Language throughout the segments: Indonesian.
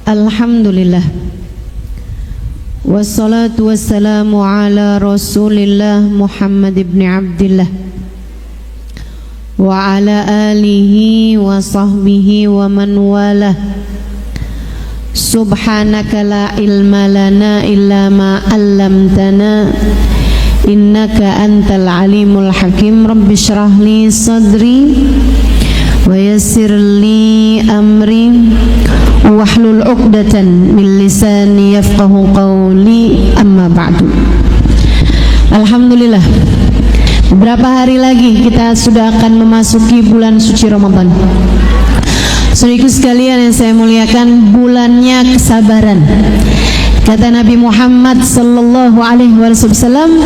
Alhamdulillah, wassalatu wassalamu ala Rasulillah Muhammad ibn Abdillah wa ala alihi wa sahbihi wa man walah. Subhanaka la ilma lana illa ma 'allamtana innaka antal alimul hakim. Rabbi shrah li sadri wa yassir li amri wahlul 'uqdatan min lisani yafqahu qawli, amma ba'du. Alhamdulillah, beberapa hari lagi kita sudah akan memasuki bulan suci Ramadan. Saudaraku sekalian yang saya muliakan, bulannya kesabaran. Kata Nabi Muhammad sallallahu alaihi wasallam,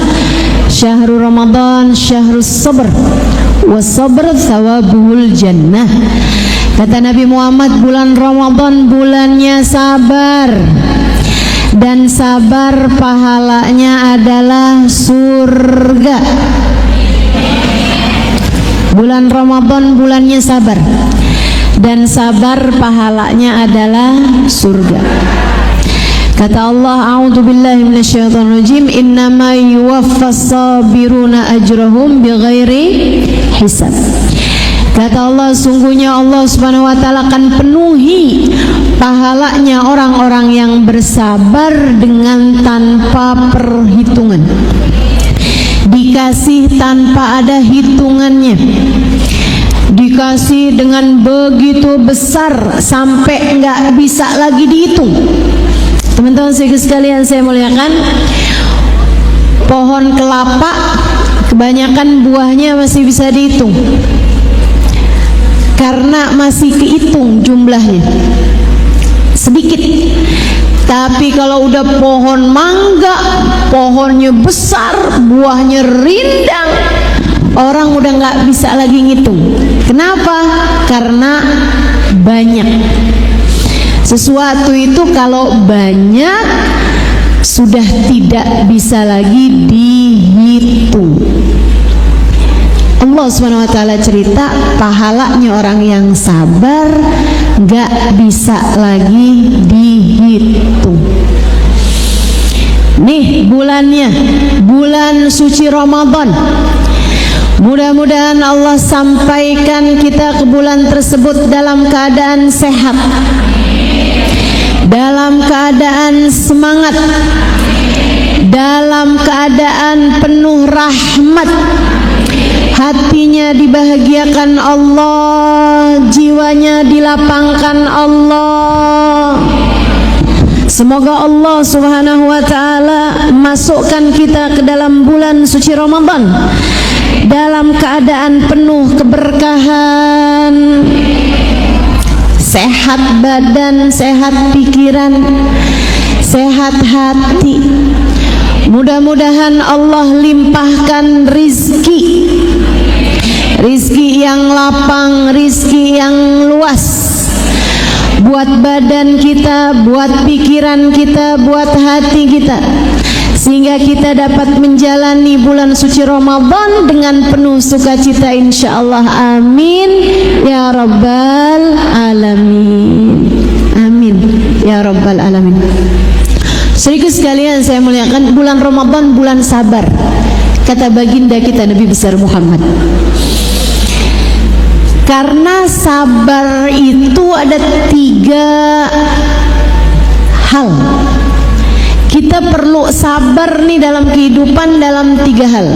syahrul Ramadan syahrus sabr wa sabr thawabuhul jannah. Kata Nabi Muhammad, bulan Ramadan bulannya sabar, dan sabar pahalanya adalah surga. Bulan Ramadan bulannya sabar, dan sabar pahalanya adalah surga. Kata Allah, a'udzubillahi minasyaitonir rajim, innama yuwaffas sabiruna ajrahum bighairi hisab. Kata Allah, sungguhnya Allah Subhanahu wa taala akan penuhi pahalanya orang-orang yang bersabar dengan tanpa perhitungan. Dikasih tanpa ada hitungannya. Dikasih dengan begitu besar sampai nggak bisa lagi dihitung. Teman-teman sekalian saya muliakan, pohon kelapa kebanyakan buahnya masih bisa dihitung karena masih kehitung jumlahnya sedikit. Tapi kalau udah pohon mangga, pohonnya besar, buahnya rindang, orang udah nggak bisa lagi ngitung. Kenapa? Karena banyak. Sesuatu itu kalau banyak sudah tidak bisa lagi dihitung. Allah Subhanahu wa taala cerita pahalanya orang yang sabar nggak bisa lagi dihitung. Nih bulannya, bulan suci Ramadan. Mudah-mudahan Allah sampaikan kita ke bulan tersebut dalam keadaan sehat, dalam keadaan semangat, dalam keadaan penuh rahmat. Hatinya dibahagiakan Allah, jiwanya dilapangkan Allah. Semoga Allah Subhanahu wa taala masukkan kita ke dalam bulan suci Ramadan dalam keadaan penuh keberkahan, sehat badan, sehat pikiran, sehat hati. Mudah-mudahan Allah limpahkan rizki, rizki yang lapang, rizki yang luas buat badan kita, buat pikiran kita, buat hati kita, sehingga kita dapat menjalani bulan suci Ramadan dengan penuh sukacita insyaallah. Amin ya rabbal alamin. Amin ya rabbal alamin. Saudaraku sekalian saya muliakan, bulan Ramadan bulan sabar. Kata baginda kita Nabi besar Muhammad, karena sabar itu ada 3 hal. Kita perlu sabar nih dalam kehidupan dalam 3 hal.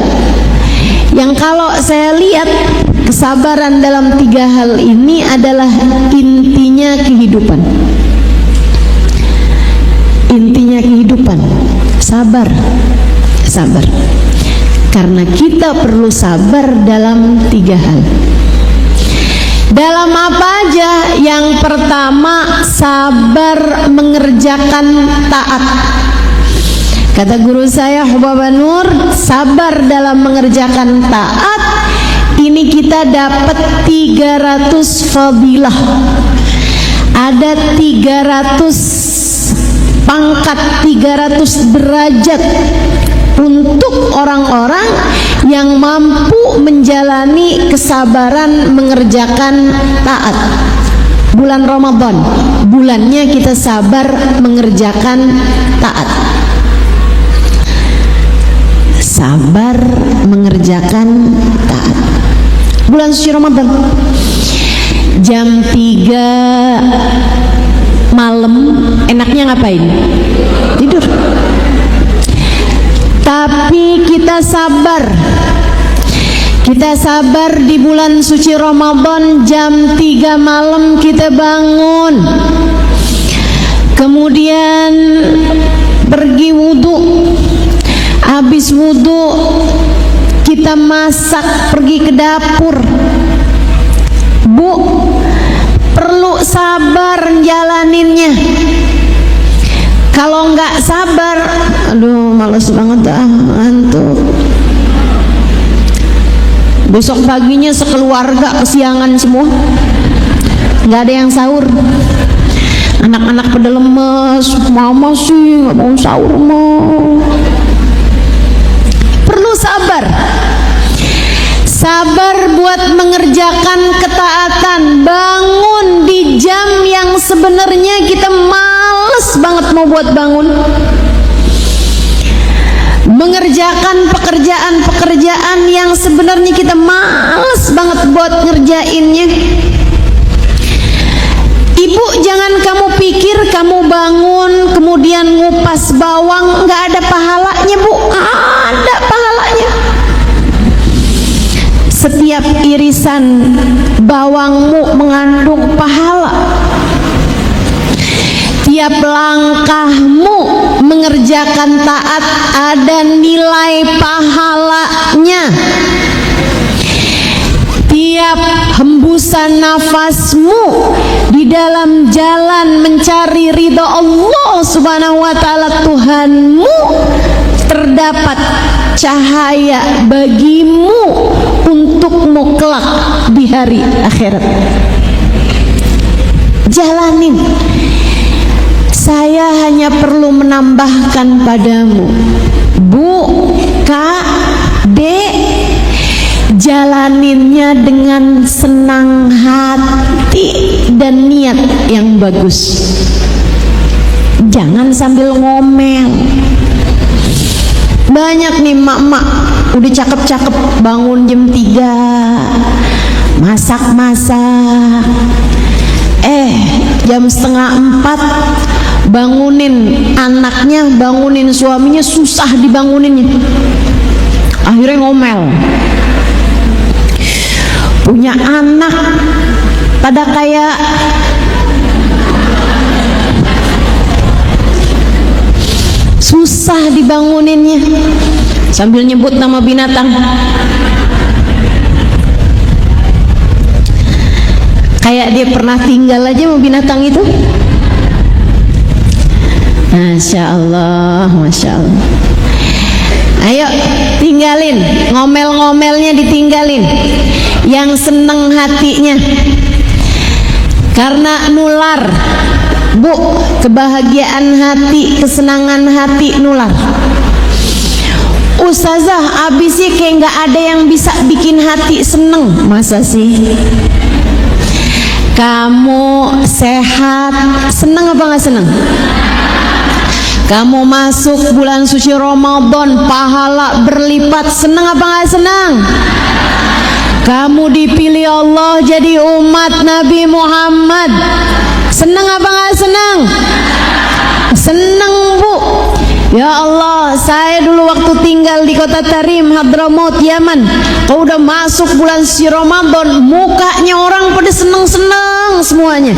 Yang kalau saya lihat kesabaran dalam 3 hal ini adalah intinya kehidupan. Intinya kehidupan, sabar, sabar. Karena kita perlu sabar dalam 3 hal. Dalam apa aja? Yang pertama, sabar mengerjakan taat. Kata guru saya Hubaba Nur, sabar dalam mengerjakan taat ini kita dapat 300 fadilah. Ada 300 pangkat, 300 derajat untuk orang-orang yang mampu menjalani kesabaran mengerjakan taat. Bulan Ramadan, bulannya kita sabar mengerjakan taat. Sabar mengerjakan taat. Bulan suci Ramadan, jam 3 malam enaknya ngapain? Tidur. Tapi kita sabar. Kita sabar di bulan suci Ramadan, jam 3 malam kita bangun. Kemudian pergi wudu. Habis wudu kita masak, pergi ke dapur. Bu, perlu sabar jalaninnya. Kalau nggak sabar, aduh males banget dah, ngantuk. Besok paginya sekeluarga kesiangan semua, nggak ada yang sahur. Anak-anak pada lemes, mama sih nggak mau sahur mau. Perlu sabar. Sabar buat mengerjakan ketaatan. Bangun di jam yang sebenarnya kita males banget mau buat bangun. Mengerjakan pekerjaan-pekerjaan yang sebenarnya kita males banget buat ngerjainnya. Ibu, jangan kamu pikir kamu bangun kemudian ngupas bawang nggak ada pahalanya, Bu. Ada pahalanya. Setiap irisan bawangmu mengandung pahala. Tiap langkahmu mengerjakan taat ada nilai pahalanya. Tiap hembusan nafasmu di dalam jalan mencari ridha Allah Subhanahu wa taala Tuhanmu, terdapat cahaya bagimu untukmu kelak di hari akhirat. Jalanin. Saya hanya perlu menambahkan padamu, Bu, Kak, Dek, jalaninnya dengan senang hati dan niat yang bagus. Jangan sambil ngomel. Banyak nih mak-mak udah cakep-cakep bangun jam 3 masak-masak, jam 3:30 bangunin anaknya, bangunin suaminya, susah dibanguninnya, akhirnya ngomel. Punya anak pada kayak susah dibanguninnya, sambil nyebut nama binatang. Kayak dia pernah tinggal aja sama binatang itu. Masya Allah, Masya Allah. Ayo tinggalin, ngomel-ngomelnya ditinggalin. Yang seneng hatinya, karena nular, Bu, kebahagiaan hati, kesenangan hati nular. Ustazah, abisnya kayak nggak ada yang bisa bikin hati seneng. Masa sih? Kamu sehat, seneng apa nggak seneng? Kamu masuk bulan suci Ramadan, pahala berlipat, seneng apa nggak seneng? Kamu dipilih Allah jadi umat Nabi Muhammad, seneng apa nggak seneng? Seneng, Bu. Ya Allah, saya dulu waktu tinggal di kota Tarim, Hadramaut, Yaman, kalau udah masuk bulan suci Ramadan, mukanya orang pada seneng-seneng semuanya.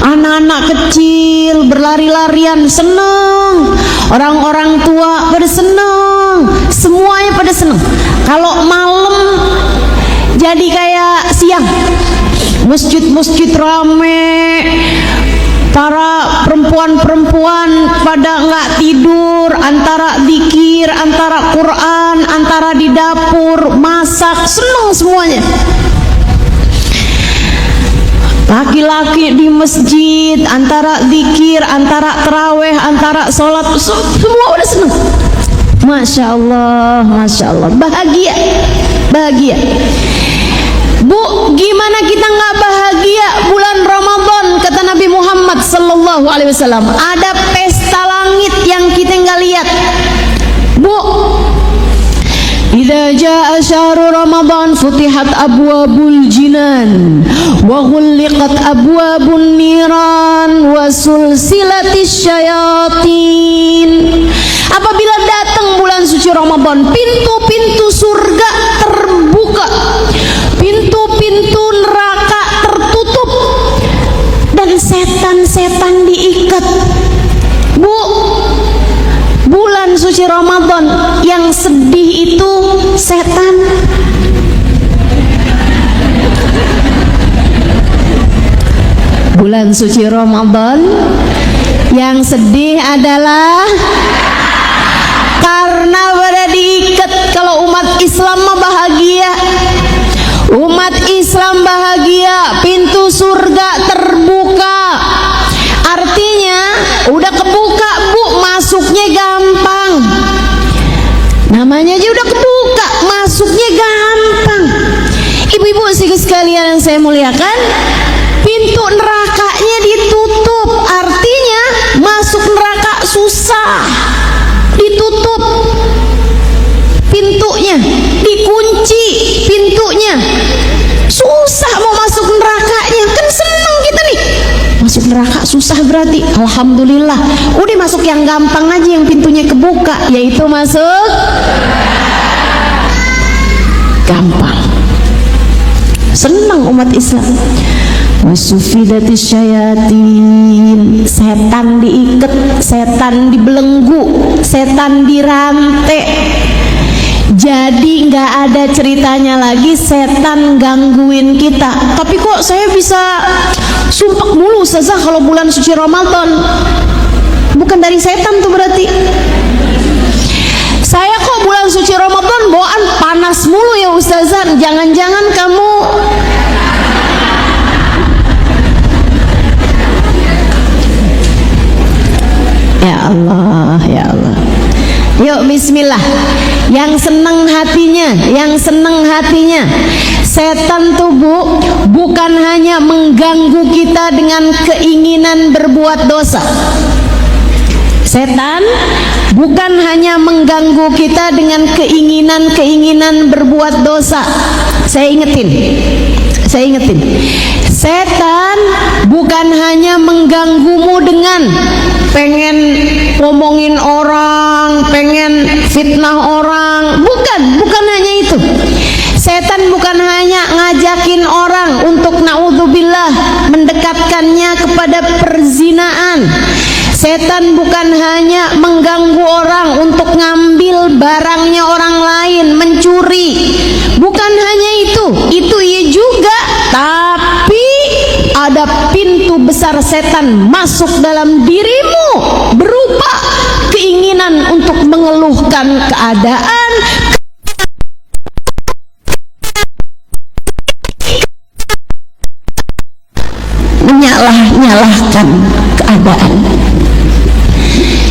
Anak-anak kecil berlari-larian seneng, orang-orang tua pada seneng, semuanya pada seneng. Kalau malam jadi kayak siang, masjid-masjid rame, para perempuan-perempuan pada nggak tidur, antara zikir, antara Quran, antara di dapur masak, seneng semuanya. Laki-laki di masjid, antara zikir, antara taraweh, antara sholat, semua udah seneng. Masya Allah, Masya Allah, bahagia, bahagia. Bu, gimana kita nggak bahagia bulan Ramadan? Kata Nabi Muhammad sallallahu alaihi wasallam, ada pesta langit yang kita nggak lihat. Bu, idza jaa syahru Ramadan futihat abwabul jinan wa ghulliqat abwabun niran wa sulsilatis syayatin. Apabila datang bulan suci Ramadan, pintu-pintu surga terbuka, pintu-pintu neraka tertutup, dan setan-setan diikat. Bu, bulan suci Ramadan yang sedih itu setan. Bulan suci Ramadan yang sedih adalah karena pada diikat. Kalau umat Islam mah bahagia, umat Islam bahagia, pintu surga terbuka. Artinya udah kebuka, Bu, masuknya gampang. Namanya aja udah kebuka, masuknya gampang. Ibu-ibu sekalian yang saya muliakan, pintu nerakanya ditutup. Artinya masuk neraka susah. Ditutup pintunya, dikunci pintunya, susah mau masuk nerakanya. Kan seneng kita nih, masuk neraka susah berarti. Alhamdulillah, udah masuk yang gampang aja, yang pintunya kebuka, yaitu masuk gampang. Senang umat Islam. Wasufidatis syayatin, setan diikat, setan dibelenggu, setan dirantai. Jadi nggak ada ceritanya lagi setan gangguin kita. Tapi kok saya bisa sumpek mulu Ustazah kalau bulan suci Ramadan? Bukan dari setan tuh berarti. Saya kok bulan suci Ramadan bawaan panas mulu ya Ustazah. Jangan-jangan kamu ya Allah, ya Allah. Yuk bismillah. Yang seneng hatinya, yang seneng hatinya. Setan tuh Bu, bukan hanya mengganggu kita dengan keinginan berbuat dosa. Setan bukan hanya mengganggu kita dengan keinginan berbuat dosa. Saya ingetin. Setan bukan hanya mengganggumu dengan pengen ngomongin orang, pengen fitnah orang. Bukan hanya itu. Setan bukan hanya ngajakin orang untuk naudzubillah mendekatkannya kepada perzinaan. Setan bukan hanya mengganggu orang untuk ngambil barangnya orang lain, mencuri. Bukan hanya itu iya juga. Tapi ada pintu besar setan masuk dalam dirimu berupa keinginan untuk mengeluhkan keadaan, menyalahkan keadaan.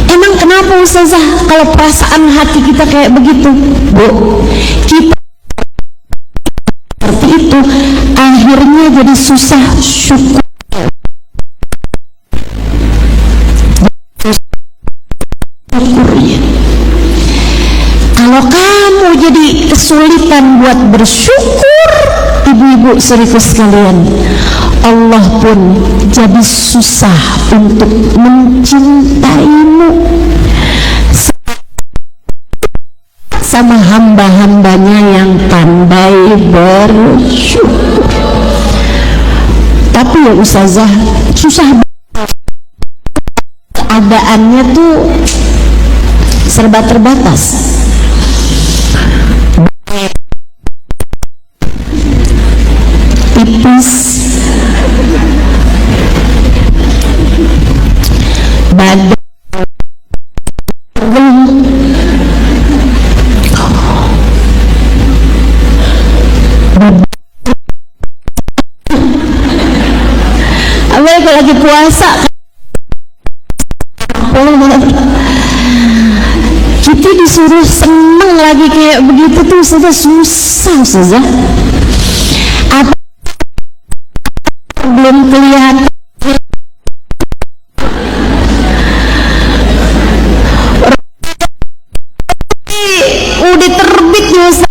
Emang kenapa Ustazah kalau perasaan hati kita kayak begitu? Bu, kita seperti itu akhirnya jadi susah syukur. Kalau kamu jadi kesulitan buat bersyukur, ibu-ibu saudaraku sekalian, Allah pun jadi susah untuk mencintaimu sama hamba-hambanya yang pandai bersyukur. Tapi ya Ustazah, susah keadaannya tuh serba terbatas. Tipis, badan apalagi lagi puasa kita disuruh seneng lagi kayak begitu tuh sudah susah saja. Apa belum kelihatan? Udah terbit nyusa.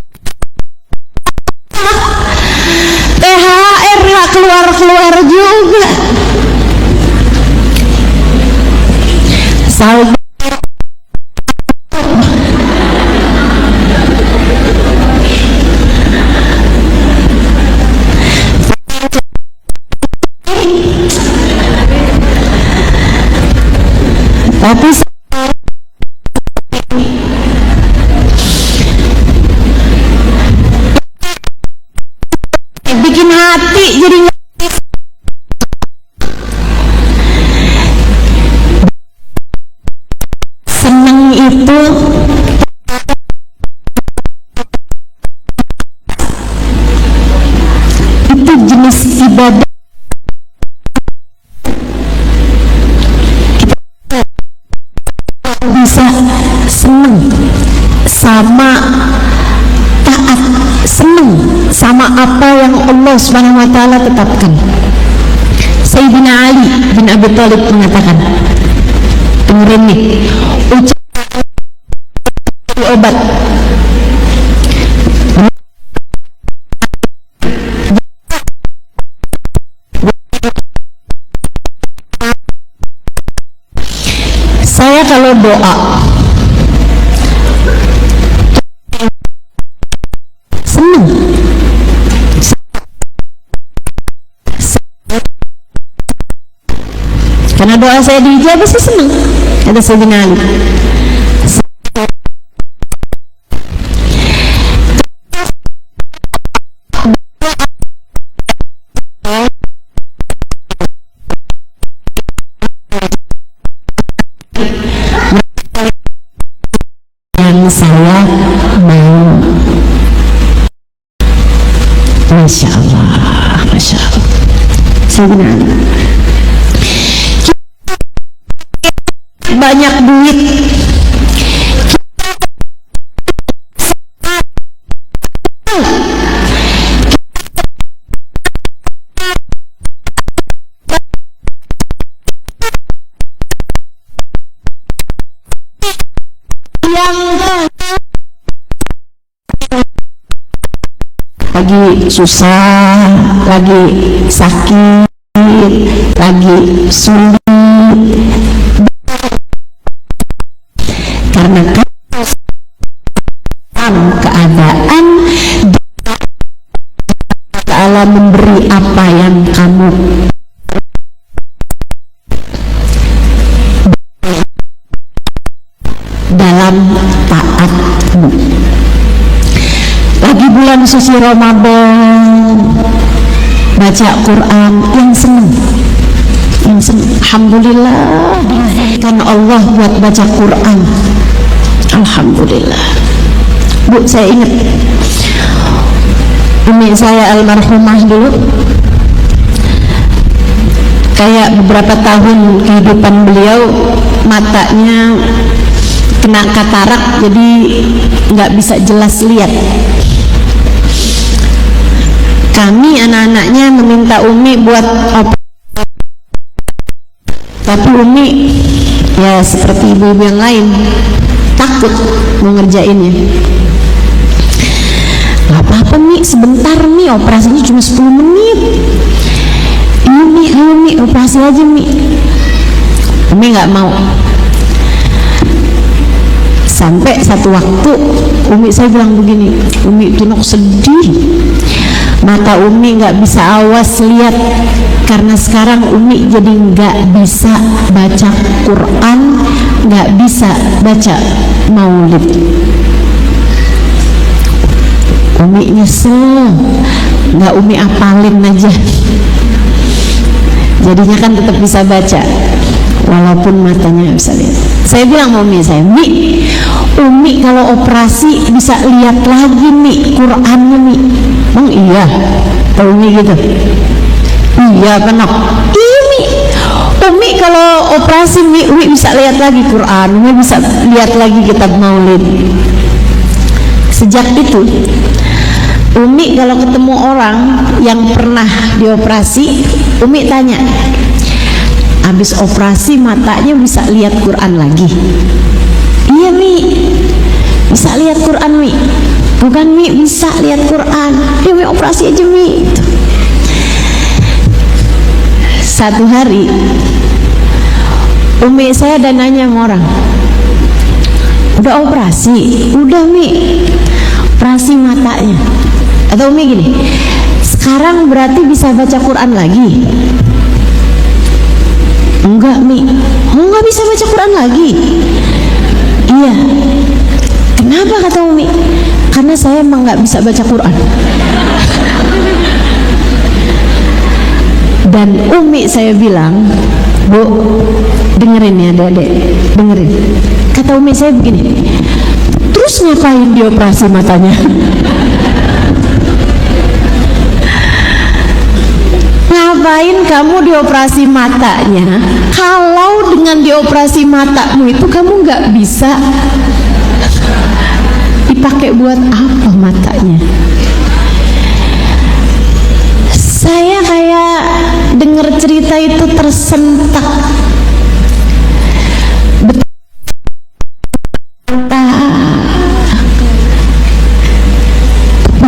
THR nggak keluar juga. Sahabat tapi bikin hati jadi seneng itu jenis ibadah bisa seneng sama taat, seneng sama apa yang Allah Subhanahu wa taala tetapkan. Sayyidina Ali bin Abi Thalib mengatakan, dengerin nih, ucapan obat. Saya kalau doa senang, karena doa saya diijabah, saya senang. Kata Sayyidina Ali. Saya mau, Masya Allah, Masya Allah. Sayyidina Ali. Banyak duit, lagi susah, lagi sakit, lagi sulit, karena keadaan Allah memberi apa yang kamu dalam taatmu. Lagi bulan suci Ramadan, baca Quran, yang senang, alhamdulillah, kan Allah buat baca Quran, alhamdulillah. Bu, saya ingat umi saya almarhumah dulu, kayak beberapa tahun kehidupan beliau matanya kena katarak, jadi nggak bisa jelas lihat. Kami anak-anaknya meminta Umi buat operasi, tapi Umi ya seperti ibu-ibu yang lain takut mau ngerjainnya. Gak apa-apa Mi, sebentar Mi, operasinya cuma 10 menit. Iya Mi, ayo Mi, operasi aja Mi. Umi gak mau. Sampai satu waktu Umi saya bilang begini, Umi itu nok sedih, mata Umi nggak bisa awas lihat, karena sekarang Umi jadi nggak bisa baca Quran, nggak bisa baca maulid. Umi nyesel, nggak Umi apalin aja, jadinya kan tetap bisa baca walaupun matanya nggak bisa lihat. Saya bilang sama Umi saya, Umi kalau operasi bisa lihat lagi Mi Qurannya Mi. Bang iya, kalau Umi gitu. Iya kan? Iya Mi. Umi kalau operasi Umi bisa lihat lagi Quran, Umi bisa lihat lagi kitab maulid. Sejak itu Umi kalau ketemu orang yang pernah dioperasi, Umi tanya, habis operasi matanya bisa lihat Quran lagi? Iya Mi, bisa lihat Quran Mi. Bukan Mi, bisa lihat Quran. Dia Mi operasi aja Mi. Satu hari Umi saya ada nanya sama orang, udah operasi? Udah Mi, operasi matanya. Atau Umi gini, sekarang berarti bisa baca Quran lagi? Enggak Mi. Oh, nggak bisa baca Quran lagi? Iya. Kenapa kata Umi? Karena saya emang nggak bisa baca Quran. Dan Umi saya bilang, Bu, dengerin ya Dek, dengerin. Kata Umi saya begini, terus ngapain dioperasi matanya? Ngapain kamu dioperasi matanya kalau dengan dioperasi matamu itu kamu nggak bisa dipakai buat apa matanya? Saya kayak dengar cerita itu tersentak.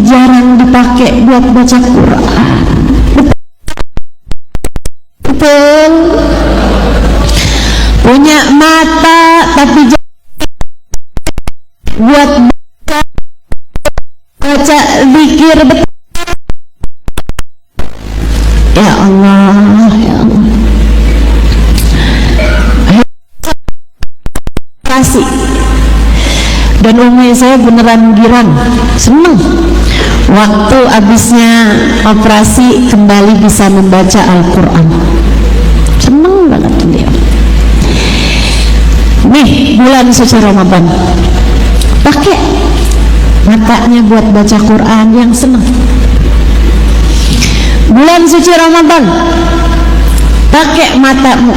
Jarang dipakai buat baca Quran. Betul. Punya mata tapi buat baca zikir. Betul. Ya Allah, ya Allah. Kasih. Dan Umi saya beneran girang, seneng. Waktu habisnya operasi kembali bisa membaca Al-Quran, seneng banget beliau. Nih bulan suci Ramadan, pakai matanya buat baca Quran yang seneng. Bulan suci Ramadan, pakai matamu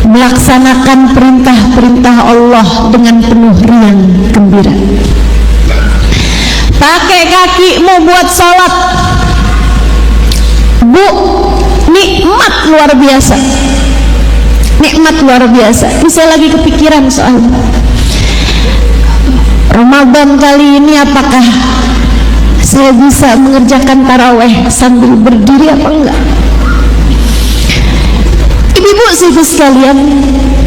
melaksanakan perintah-perintah Allah dengan penuh riang gembira. Pakai kakimu buat sholat. Bu, nikmat luar biasa. Nikmat luar biasa. Ini saya lagi kepikiran soal Ramadan kali ini, apakah saya bisa mengerjakan taraweh sambil berdiri apa enggak? Ibu saudara sekalian,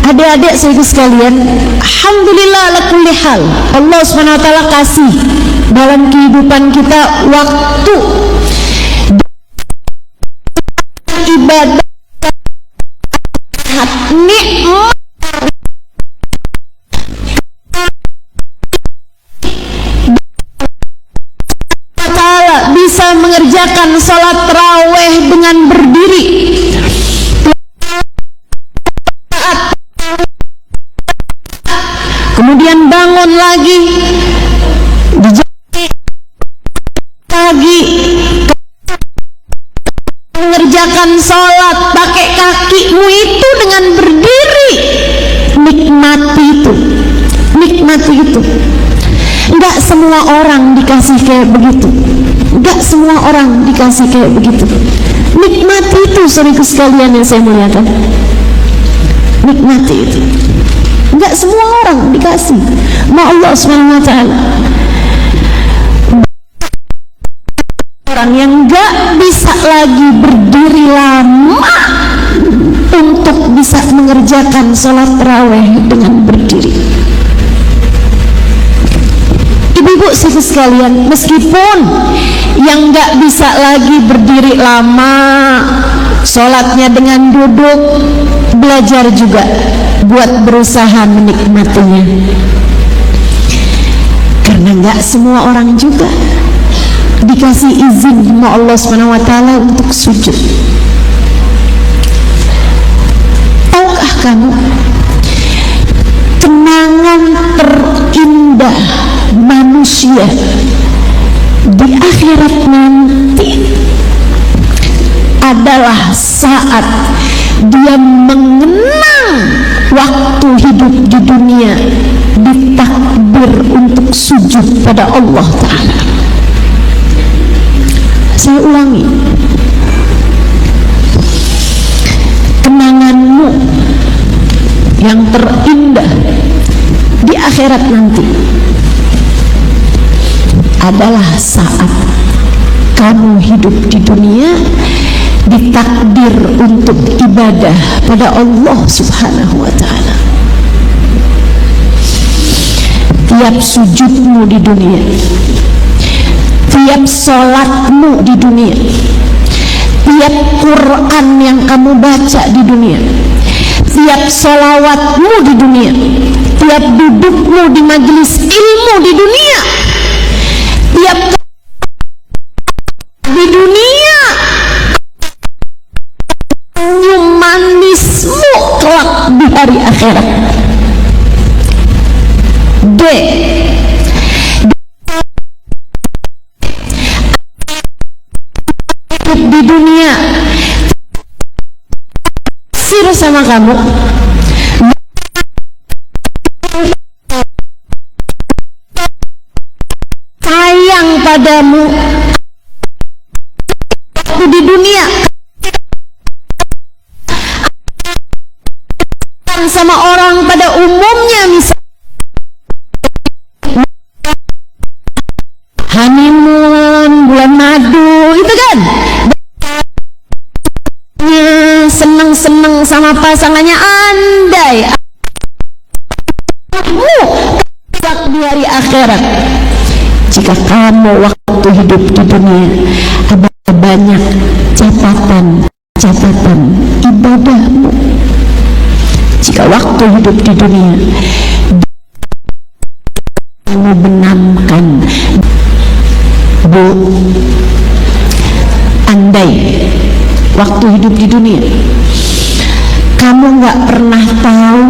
adik-adik saudara sekalian, alhamdulillah ala kulli hal, Allah Subhanahu wa taala kasih dalam kehidupan kita waktu ibadah nikmat. Taala bisa mengerjakan sholat tarawih dengan berdiri, kemudian bangun lagi, pagi mengerjakan sholat pakai kakimu itu dengan berdiri. Nikmati itu, nikmati itu. Enggak semua orang dikasih kayak begitu, enggak semua orang dikasih kayak begitu. Nikmati itu saudara sekalian yang saya muliakan, nikmati itu. Enggak semua orang dikasih sama Allah Subhanahu wa taala. Orang yang enggak bisa lagi berdiri lama untuk bisa mengerjakan sholat tarawih dengan berdiri. Ibu-ibu saudara sekalian, meskipun yang enggak bisa lagi berdiri lama, sholatnya dengan duduk, belajar juga buat berusaha menikmatinya, karena enggak semua orang juga dikasih izin sama Allah Subhanahu wa taala untuk sujud. Tahukah kamu kenangan terindah manusia di akhirat nanti adalah saat dia mengenang waktu hidup di dunia ditakbir untuk sujud pada Allah Ta'ala. Saya ulangi, kenanganmu yang terindah di akhirat nanti adalah saat kamu hidup di dunia ditakdir untuk ibadah pada Allah Subhanahu wa ta'ala. Tiap sujudmu di dunia, tiap sholatmu di dunia, tiap Quran yang kamu baca di dunia, tiap sholawatmu di dunia, tiap dudukmu di majelis ilmu di dunia, tiap di dunia, senyum manismu kelak di hari akhirat. D. Di dunia sir sama kamu, sayang padamu di dunia, sama orang pada umumnya, misalnya honeymoon, bulan madu, itu kan seneng-seneng sama pasangannya, andai di hari akhirat. Jika kamu waktu hidup di dunia ada banyak catatan ibadahmu, jika waktu hidup di dunia kamu benamkan, Bu, andai waktu hidup di dunia kamu nggak pernah tahu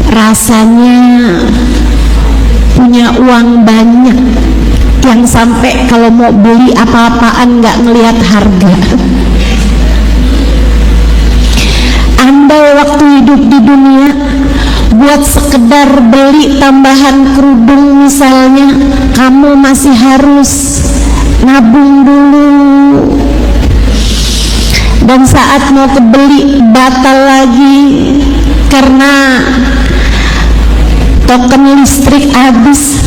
rasanya punya uang banyak yang sampai kalau mau beli apa-apaan nggak ngelihat harga. Andai waktu hidup di dunia buat sekedar beli tambahan kerudung misalnya, kamu masih harus nabung dulu, dan saat mau kebeli batal lagi karena token listrik habis.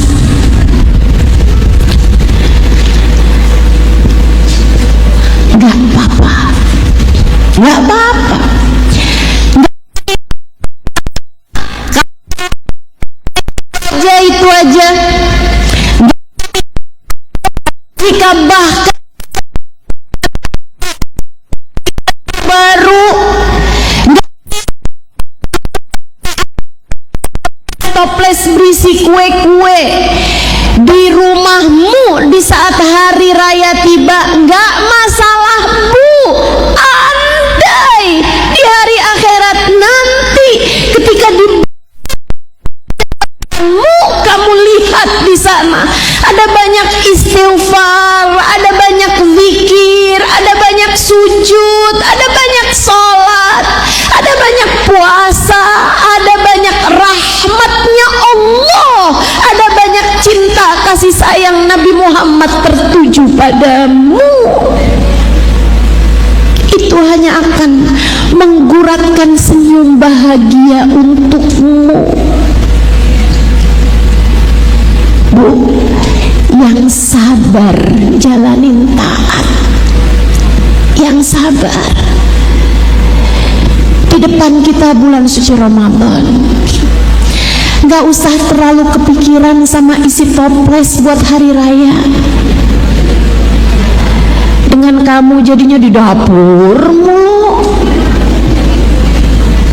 Gak apa-apa, gak apa-apa. Aja itu aja. Jika bahkan baru toples berisi kue-kue di rumahmu di saat hari raya tiba, nggak masalah, Bu. Andai di hari akhirat nanti ketika kamu lihat di sana ada banyak istighfar, ada banyak zikir, ada banyak sujud, ada banyak sholat, ada banyak puasa, ada banyak rahmatnya Allah, ada banyak cinta kasih sayang Nabi Muhammad tertuju padamu, itu hanya akan mengguratkan senyum bahagia untukmu. Bu, yang sabar jalanin taat, yang sabar. Di depan kita bulan suci Ramadan, gak usah terlalu kepikiran sama isi toples buat hari raya. Dengan kamu jadinya di dapurmu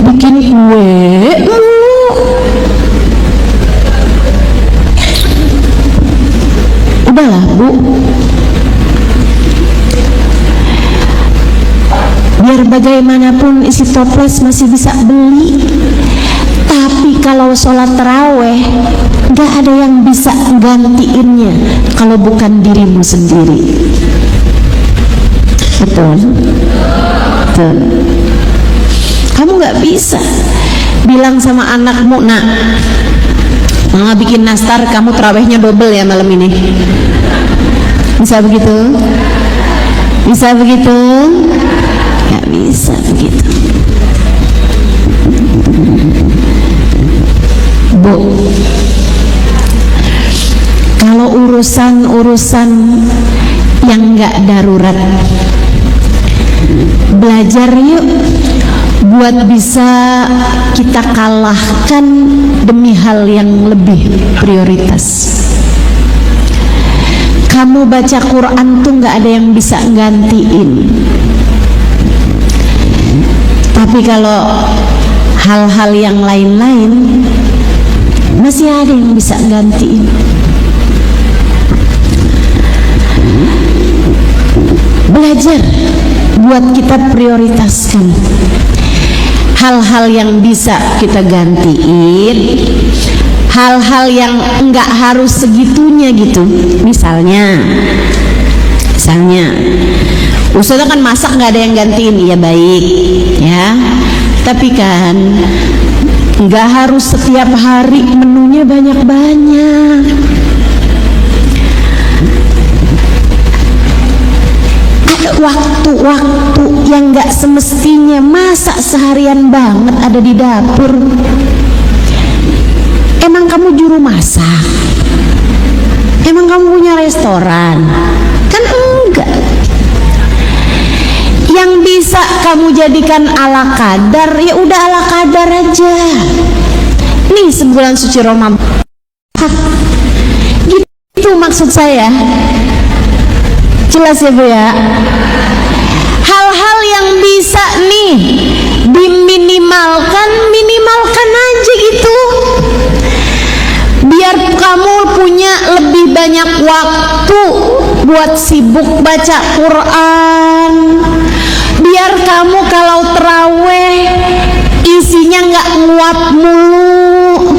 bikin kue, udahlah, Bu. Biar bagaimanapun isi toples masih bisa beli, tapi kalau sholat taraweh gak ada yang bisa gantiinnya kalau bukan dirimu sendiri. Betul? Betul. Kamu gak bisa bilang sama anakmu, nak, Mama bikin nastar, kamu tarawehnya double ya malam ini. Bisa begitu? Bisa begitu? Gak bisa begitu. Bu, kalau urusan-urusan yang gak darurat, belajar yuk buat bisa kita kalahkan demi hal yang lebih prioritas. Kamu baca Quran tuh gak ada yang bisa gantiin, tapi kalau hal-hal yang lain-lain masih ada yang bisa gantiin. Belajar buat kita prioritaskan hal-hal yang bisa kita gantiin, hal-hal yang enggak harus segitunya gitu. Misalnya Ustazah kan masak nggak ada yang gantiin, iya baik ya, tapi kan nggak harus setiap hari menunya banyak-banyak. Ada waktu-waktu yang nggak semestinya masak seharian banget ada di dapur. Emang kamu juru masak? Emang kamu punya restoran? Kan enggak. Yang bisa kamu jadikan ala kadar, ya udah ala kadar aja. Nih sebulan suci Ramadan, gitu maksud saya. Jelas ya Bu ya? Hal-hal yang bisa nih diminimalkan, minimalkan aja gitu. Biar kamu punya lebih banyak waktu buat sibuk baca Quran. Biar kamu kalau terawih isinya nggak nguap mulu.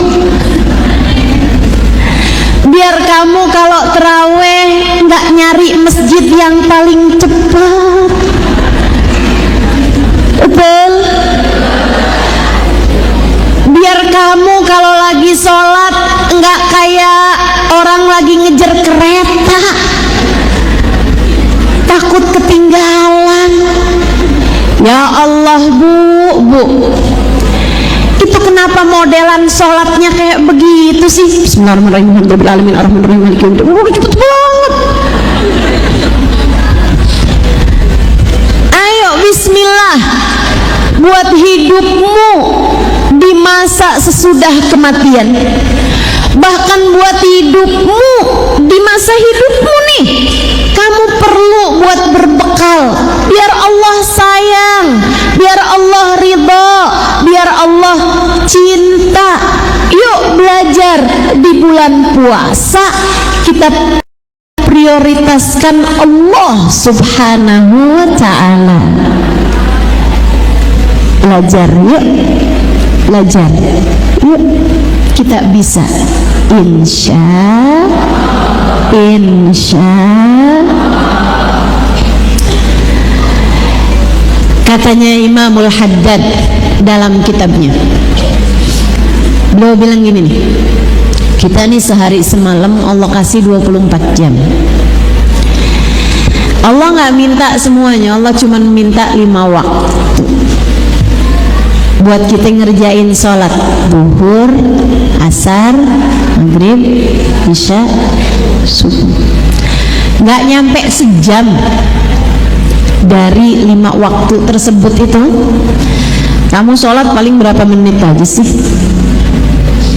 Biar kamu kalau terawih nggak nyari masjid yang paling cepat. Betul? Biar kamu kalau lagi sholat nggak kayak orang lagi ngejar kereta, takut ketinggalan. Ya Allah bu, itu kenapa modelan sholatnya kayak begitu sih? Bismillahirrahmanirrahim, alhamdulillahirrahmanirrahim, ar-rahmanirrahim, maliki yaumiddin. Cepet banget. Ayo bismillah buat hidupmu di masa sesudah kematian, bahkan buat hidupmu di masa hidupmu nih. Kamu perlu buat berbekal, biar Allah sayang, biar Allah ridho, biar Allah cinta. Yuk belajar di bulan puasa kita prioritaskan Allah subhanahu wa ta'ala. Belajar yuk, belajar yuk, kita bisa insya katanya Imamul Haddad dalam kitabnya, beliau bilang gini nih, kita nih sehari semalam Allah kasih 24 jam. Allah nggak minta semuanya, Allah cuma minta 5 waktu buat kita ngerjain sholat zuhur, asar, maghrib, isya, subuh. Nggak nyampe sejam dari 5 waktu tersebut itu. Kamu sholat paling berapa menit aja sih?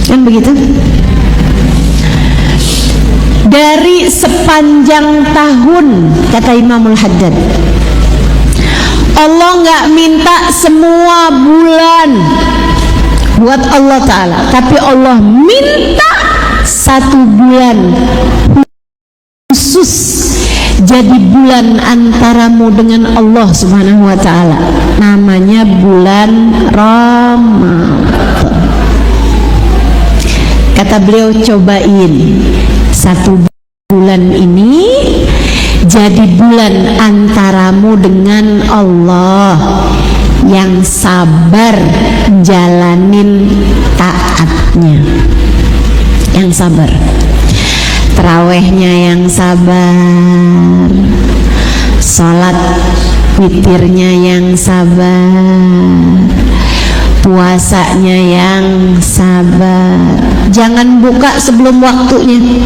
Kan begitu? Dari sepanjang tahun, kata Imamul Haddad, Allah nggak minta semua bulan buat Allah Ta'ala, tapi Allah minta 1 bulan khusus jadi bulan antaramu dengan Allah Subhanahu wa Ta'ala, namanya bulan Ramadan. Kata beliau, cobain 1 bulan ini jadi bulan antaramu dengan Allah, yang sabar jalanin taatnya, yang sabar. Tarawehnya yang sabar, sholat witirnya yang sabar, puasanya yang sabar. Jangan buka sebelum waktunya.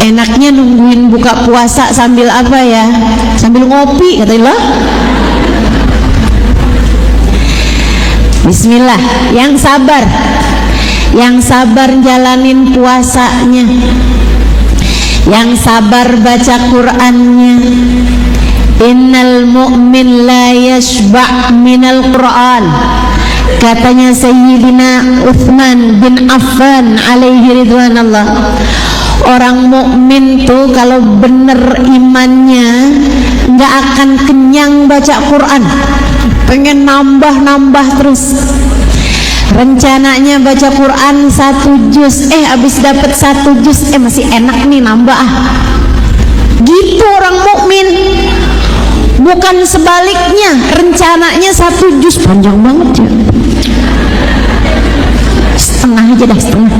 Enaknya nungguin buka puasa sambil apa ya? Sambil ngopi katanya. Bismillah, yang sabar, yang sabar jalanin puasanya, yang sabar baca Qur'annya. Innal mu'min la yashba' minal Qur'an, katanya Sayyidina Utsman bin Affan alaihi ridwanallah. Orang mukmin tuh kalau bener imannya nggak akan kenyang baca Quran, pengen nambah terus. Rencananya baca Quran 1 juz, abis dapat 1 juz, masih enak nih nambah. Gitu orang mukmin. Bukan sebaliknya, rencananya 1 juz panjang banget ya. Setengah aja dah, setengah.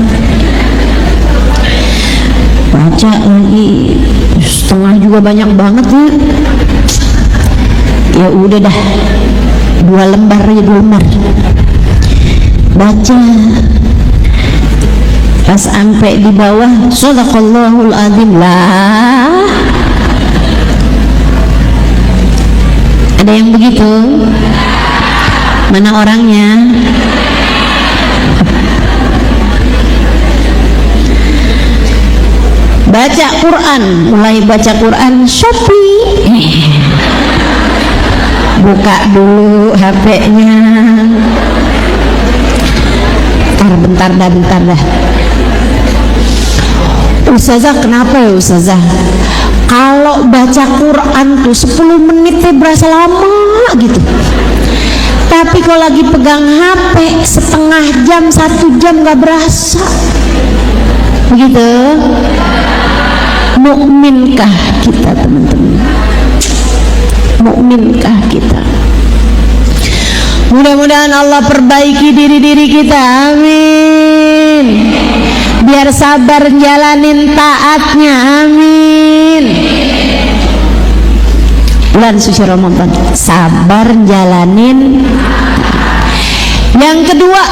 Baca lagi setengah juga banyak banget ya. Ya udah dah, 2 lembar aja, 2 lembar. Baca pas sampai di bawah Shadaqallahul Azim lah. Ada yang begitu? Mana orangnya? Baca Quran, mulai baca Quran Shopee. Buka dulu HP-nya. Bentar dah. Ustazah, kenapa ya Ustazah? Kalau baca Quran tuh 10 menit berasa lama gitu. Tapi kalau lagi pegang HP setengah jam, 1 jam gak berasa. Begitu. Mukminkah kita teman-teman? Mukminkah kita? Mudah-mudahan Allah perbaiki diri kita, amin. Biar sabar jalanin taatnya, amin. Bulan suci Ramadan, sabar jalanin. Yang kedua,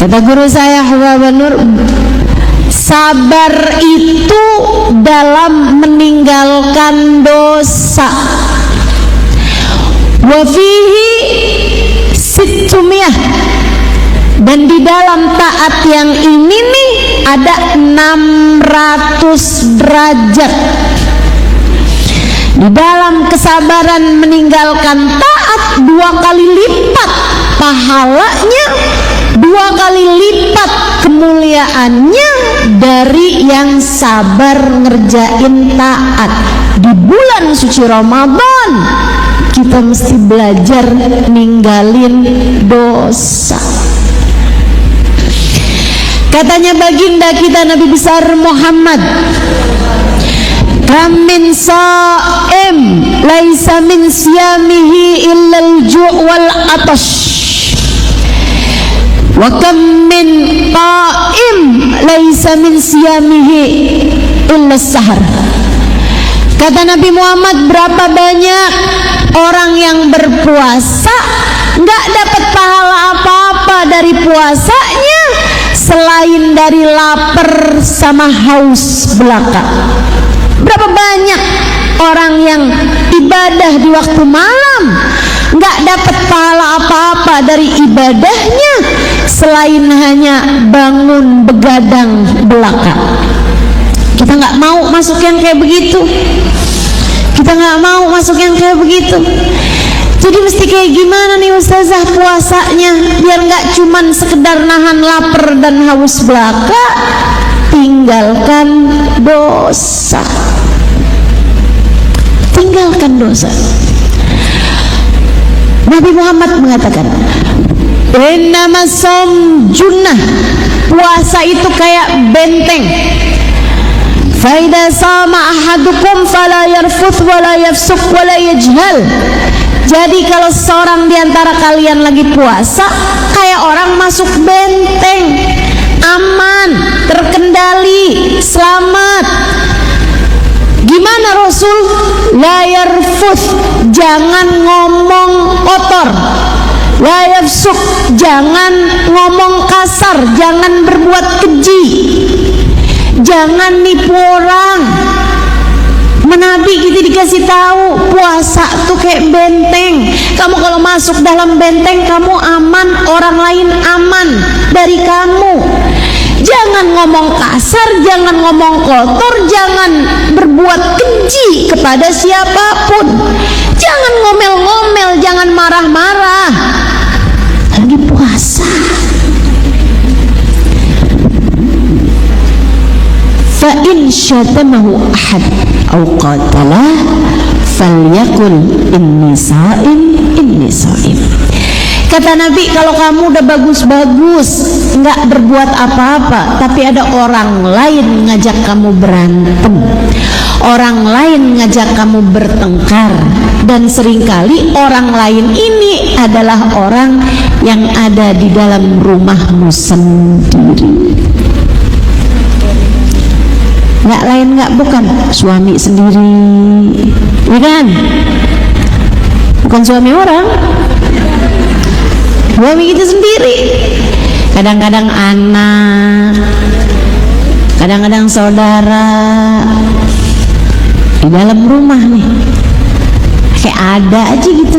kata guru saya Habibur Nur, sabar itu dalam meninggalkan dosa. Wafihi situmiyah, dan di dalam taat yang ini nih ada 600 derajat. Di dalam kesabaran meninggalkan taat 2 kali lipat pahalanya, 2 kali lipat kemuliaannya dari yang sabar ngerjain taat. Di bulan suci Ramadan kita mesti belajar ninggalin dosa. Katanya baginda kita Nabi besar Muhammad, kam min sha'im laisa min siyamihi illa al-ju' wal atash, wa kam min qa'im laisa min siyamihi illa as-sahar. Kata Nabi Muhammad, berapa banyak orang yang berpuasa nggak dapat pahala apa-apa dari puasanya selain dari lapar sama haus belaka. Berapa banyak orang yang ibadah di waktu malam nggak dapat pahala apa-apa dari ibadahnya selain hanya bangun begadang belaka. Kita nggak mau masuk yang kayak begitu. Kita nggak mau masuk yang kayak begitu. Jadi mesti kayak gimana nih Ustazah puasanya biar nggak cuman sekedar nahan lapar dan haus belaka. Tinggalkan dosa. Tinggalkan dosa. Nabi Muhammad mengatakan, innamas shaum junnah, puasa itu kayak benteng. Faida sama ahadukum fala yarfuth wala yafsuk wala yajhal. Jadi kalau seorang di antara kalian lagi puasa, kayak orang masuk benteng, aman, terkendali, selamat. Gimana Rasul? La yarfuth, jangan ngomong kotor. La yafsuk, jangan ngomong kasar, jangan berbuat keji, jangan nipu orang. Nabi kita dikasih tahu puasa tuh kayak benteng. Kamu kalau masuk dalam benteng, kamu aman, orang lain aman dari kamu. Jangan ngomong kasar, jangan ngomong kotor, jangan berbuat keji kepada siapapun, jangan ngomel-ngomel, jangan marah-marah. Lagi puasa. Fa in syatamahu ahad aw qatalah falyaqul inni sha'im, inni sha'im. Kata Nabi, kalau kamu udah bagus-bagus, nggak berbuat apa-apa, tapi ada orang lain ngajak kamu berantem, orang lain ngajak kamu bertengkar, dan seringkali orang lain ini adalah orang yang ada di dalam rumahmu sendiri. Nggak lain, nggak bukan suami sendiri, ya kan? Bukan suami orang, suami kita sendiri. Kadang-kadang anak, kadang-kadang saudara di dalam rumah nih, kayak ada aja gitu.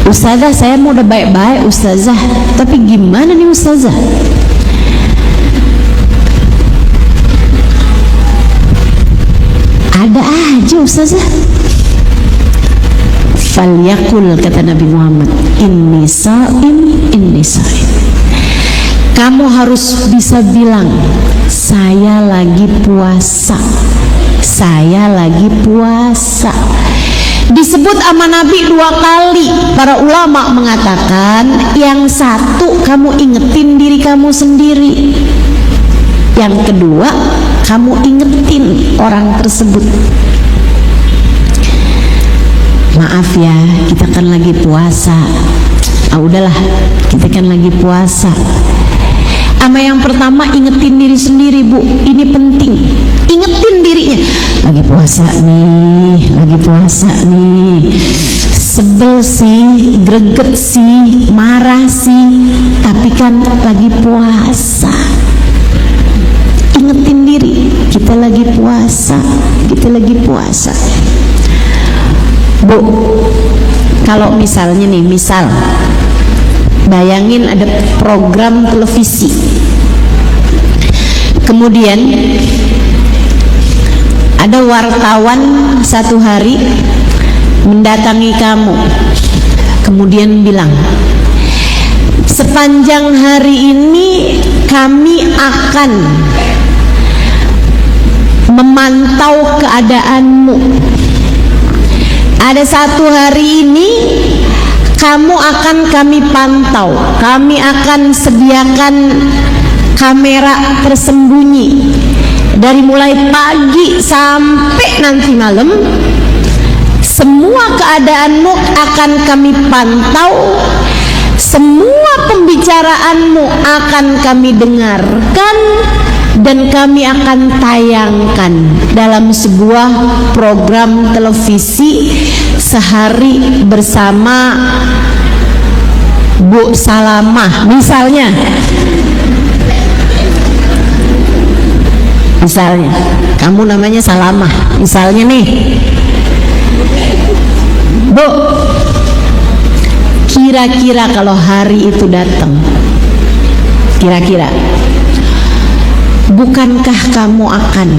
Ustazah, saya mau udah baik-baik ustazah, tapi gimana nih ustazah? Ada aja ustazah. Falyakul, kata Nabi Muhammad, inni sha'im, inni sha'im. Kamu harus bisa bilang, saya lagi puasa, saya lagi puasa. Disebut sama Nabi 2 kali. Para ulama mengatakan, yang satu kamu ingetin diri kamu sendiri, yang kedua kamu ingetin orang tersebut. Maaf ya, kita kan lagi puasa. Udahlah, kita kan lagi puasa. Sama yang pertama, ingetin diri sendiri, Bu, ini penting. Ingetin dirinya, lagi puasa nih, lagi puasa nih. Sebel sih, greget sih, marah sih, tapi kan lagi puasa. Ingetin diri, kita lagi puasa, kita lagi puasa. Bu, kalau misalnya nih, misal bayangin ada program televisi, kemudian ada wartawan satu hari mendatangi kamu, kemudian bilang, sepanjang hari ini kami akan memantau keadaanmu. Ada satu hari ini kamu akan kami pantau, kami akan sediakan kamera tersembunyi dari mulai pagi sampai nanti malam. Semua keadaanmu akan kami pantau, semua pembicaraanmu akan kami dengarkan, dan kami akan tayangkan dalam sebuah program televisi sehari bersama Bu Salamah misalnya. Misalnya kamu namanya Salamah misalnya nih, Bu, kira-kira kalau hari itu datang, kira-kira bukankah kamu akan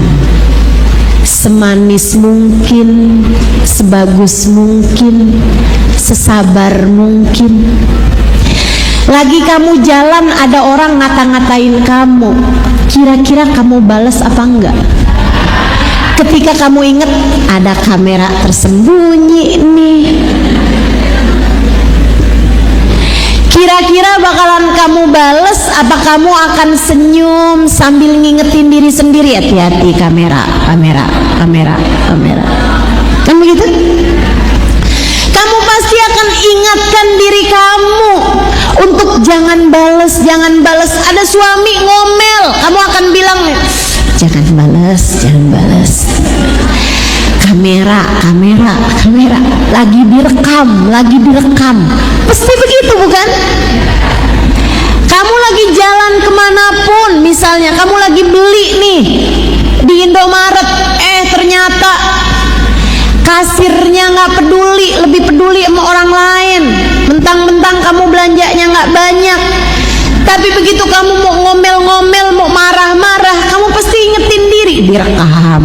semanis mungkin, sebagus mungkin, sesabar mungkin? Lagi kamu jalan ada orang ngata-ngatain kamu, kira-kira kamu balas apa enggak? Ketika kamu ingat ada kamera tersembunyi nih, kira-kira bakalan kamu bales apa kamu akan senyum sambil ngingetin diri sendiri, hati-hati kamera, kamera, kamera, kamera. Kan begitu? Kamu pasti akan ingatkan diri kamu untuk jangan balas. Ada suami ngomel, kamu akan bilang jangan balas. Kamera lagi direkam. Pasti begitu, bukan? Kamu lagi jalan kemanapun, misalnya kamu lagi beli nih di Indomaret, ternyata kasirnya nggak peduli, lebih peduli sama orang lain. Mentang-mentang kamu belanjanya nggak banyak, tapi begitu kamu mau ngomel-ngomel, mau marah-marah, kamu pasti ingetin diri, direkam.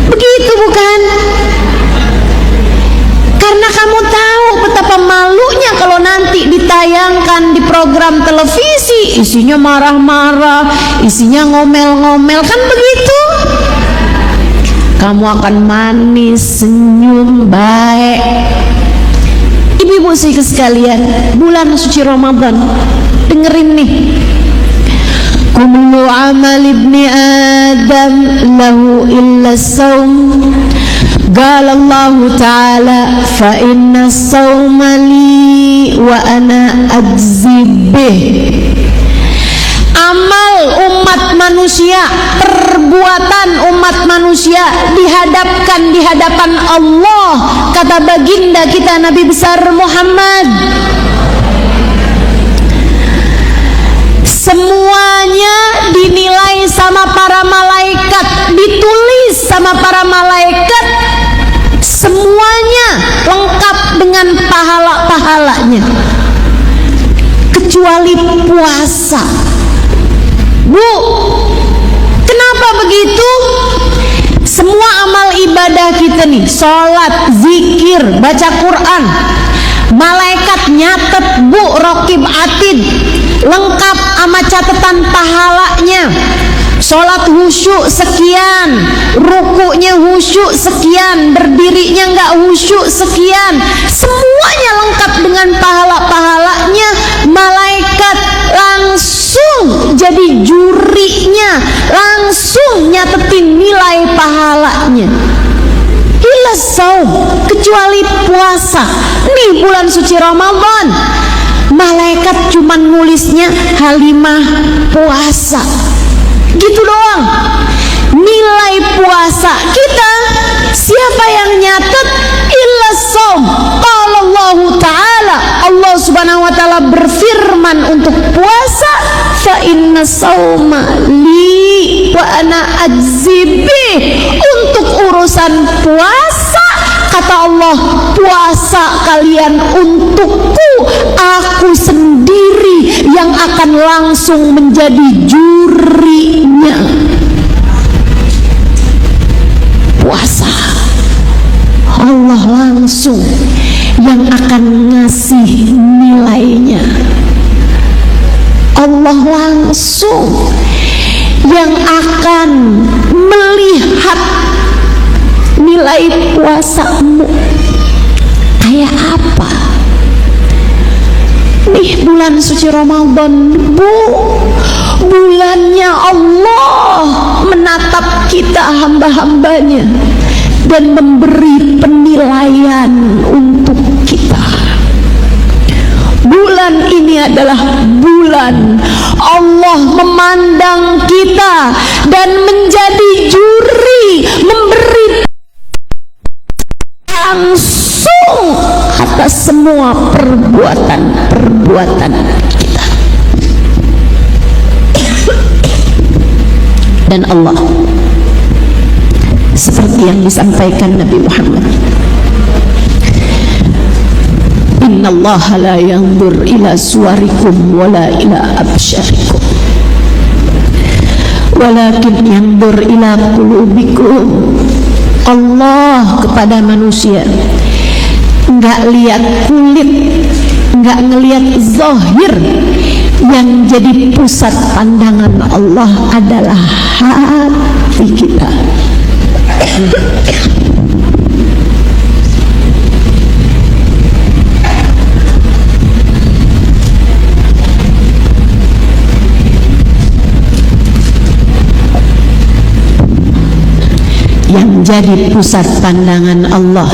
Begitu, bukan? Karena kamu tahu betapa malunya kalau nanti ditayangkan di program televisi, isinya marah-marah, isinya ngomel-ngomel, kan begitu? Kamu akan manis, senyum, baik. Ibu-ibu sekalian, bulan suci Ramadan, dengerin nih. Kullu amal ibni Adam lahu illa saum. Qala Allah Ta'ala fa inna as-sawma li wa ana ajzi bih. Amal umat manusia, perbuatan umat manusia dihadapkan di hadapan Allah, kata baginda kita Nabi besar Muhammad. Semuanya dinilai sama para malaikat, ditulis sama para malaikat, semuanya lengkap dengan pahala-pahalanya, kecuali puasa. Bu, kenapa begitu? Semua amal ibadah kita nih, sholat, zikir, baca Quran, malaikat nyatet, bu, raqib atid, lengkap sama catatan pahalanya. Sholat khusyuk sekian, rukunya khusyuk sekian, berdirinya nggak khusyuk sekian, semuanya lengkap dengan pahala-pahalanya. Malaikat langsung jadi jurinya, langsung nyatetin nilai pahalanya. Illa saum, kecuali puasa. Nih bulan suci Ramadan, malaikat cuman nulisnya halimah puasa, gitu doang. Nilai puasa kita siapa yang nyatet? Illa saum. Qala Allah Ta'ala, Allah Subhanahu wa Ta'ala berfirman untuk puasa, fa inna sauma li wa ana ajzibi. Untuk urusan puasa, kata Allah, puasa kalian untukku, aku sendiri yang akan langsung menjadi jurinya. Puasa Allah langsung yang akan ngasih nilainya. Allah langsung yang akan melihat nilai puasamu kayak apa. Nih bulan suci Ramadan, bu, bulannya Allah menatap kita hamba-hambanya dan memberi penilaian untuk kita. Bulan ini adalah bulan Allah memandang kita dan menjadi juri, memberi langsung atas semua perbuatan kita. Dan Allah, seperti yang disampaikan Nabi Muhammad, innallaha la yanzur ila suwarikum wala ila absyarikum walakin yanzur ila qulubikum. Allah kepada manusia enggak lihat kulit, enggak ngelihat zahir. Yang jadi pusat pandangan Allah adalah hati kita. yang jadi pusat pandangan Allah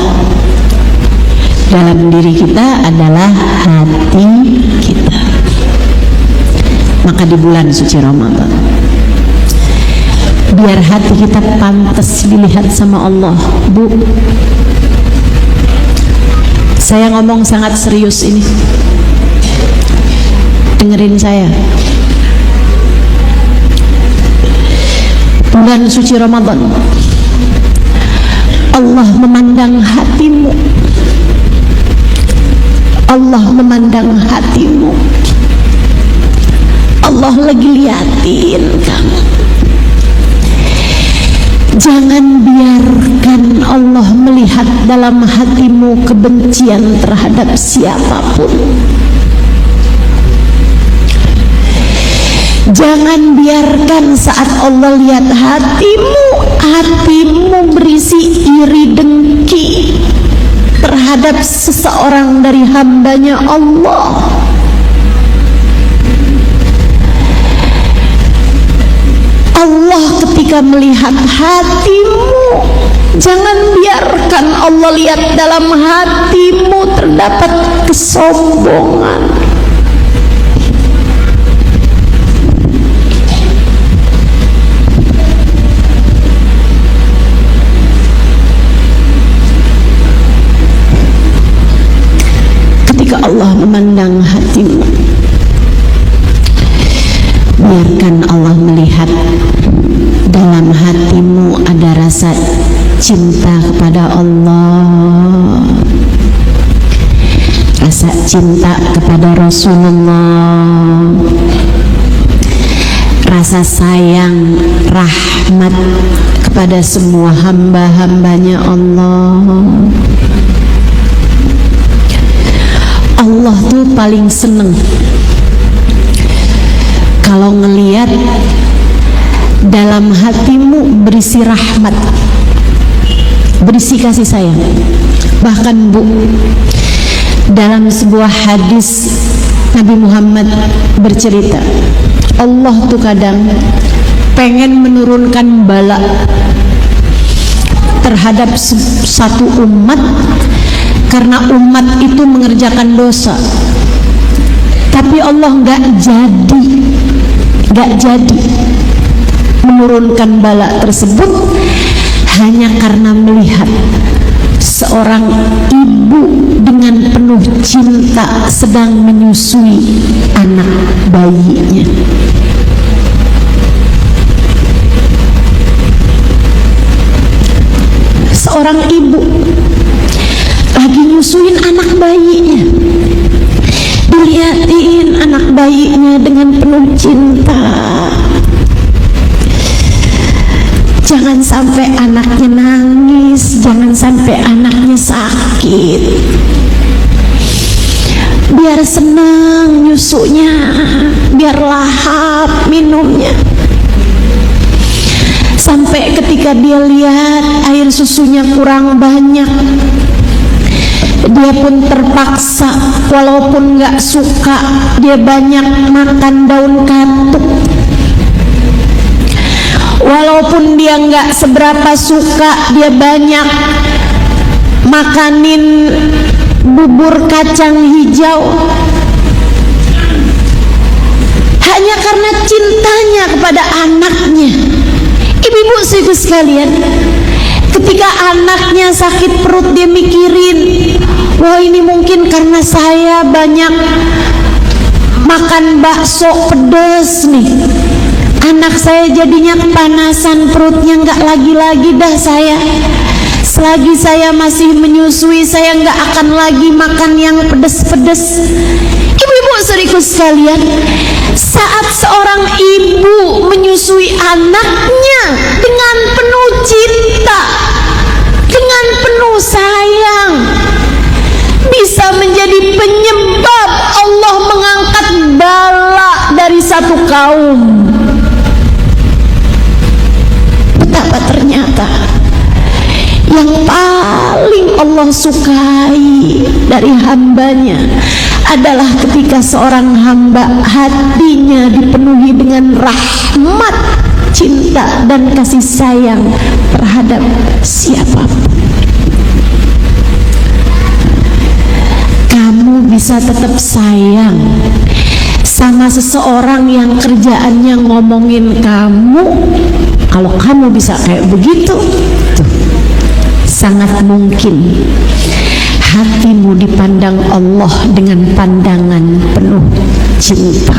dalam diri kita adalah hati kita. Maka di bulan suci Ramadan, biar hati kita pantas dilihat sama Allah, Bu, saya ngomong sangat serius ini, dengerin saya. Bulan suci Ramadan, Allah memandang hatimu. Allah memandang hatimu. Allah lagi liatin kamu. Jangan biarkan Allah melihat dalam hatimu kebencian terhadap siapapun. Jangan biarkan saat Allah lihat hatimu berisi iri dengki terhadap seseorang dari hambanya Allah. Allah ketika melihat hatimu, jangan biarkan Allah lihat dalam hatimu terdapat kesombongan. Ketika Allah memandang hatimu, biarkan Allah melihat dalam hatimu ada rasa cinta kepada Allah, rasa cinta kepada Rasulullah, rasa sayang, rahmat kepada semua hamba-hambanya Allah. Allah tuh paling seneng kalau ngelihat dalam hatimu berisi rahmat, berisi kasih sayang. Bahkan Bu, dalam sebuah hadis Nabi Muhammad bercerita, Allah tuh kadang pengen menurunkan bala terhadap satu umat karena umat itu mengerjakan dosa, tapi Allah nggak jadi menurunkan bala tersebut hanya karena melihat seorang ibu dengan penuh cinta sedang menyusui anak bayinya. Seorang ibu lagi nyusuin anak bayinya, dilihatin anak bayinya dengan penuh cinta. Jangan sampai anaknya nangis, jangan sampai anaknya sakit. Biar senang nyusunya, biar lahap minumnya. Sampai ketika dia lihat air susunya kurang banyak, dia pun terpaksa, walaupun gak suka, dia banyak makan daun katuk. Walaupun dia gak seberapa suka, dia banyak makanin bubur kacang hijau. Hanya karena cintanya kepada anaknya. Ibu-ibu saudara sekalian, ketika anaknya sakit perut, dia mikirin, wah ini mungkin karena saya banyak makan bakso pedas nih, anak saya jadinya kepanasan perutnya. Nggak lagi-lagi dah saya, selagi saya masih menyusui, saya nggak akan lagi makan yang pedas-pedas. Ibu-ibu saudariku sekalian, saat seorang ibu menyusui anaknya dengan penuh cinta, dengan penuh sayang, bisa menjadi penyebab Allah mengangkat bala dari satu kaum. Betapa ternyata yang paling Allah sukai dari hambanya adalah ketika seorang hamba hatinya dipenuhi dengan rahmat cinta dan kasih sayang terhadap siapapun. Kamu bisa tetap sayang sama seseorang yang kerjaannya ngomongin kamu. Kalau kamu bisa kayak begitu, tuh, sangat mungkin hatimu dipandang Allah dengan pandangan penuh cinta.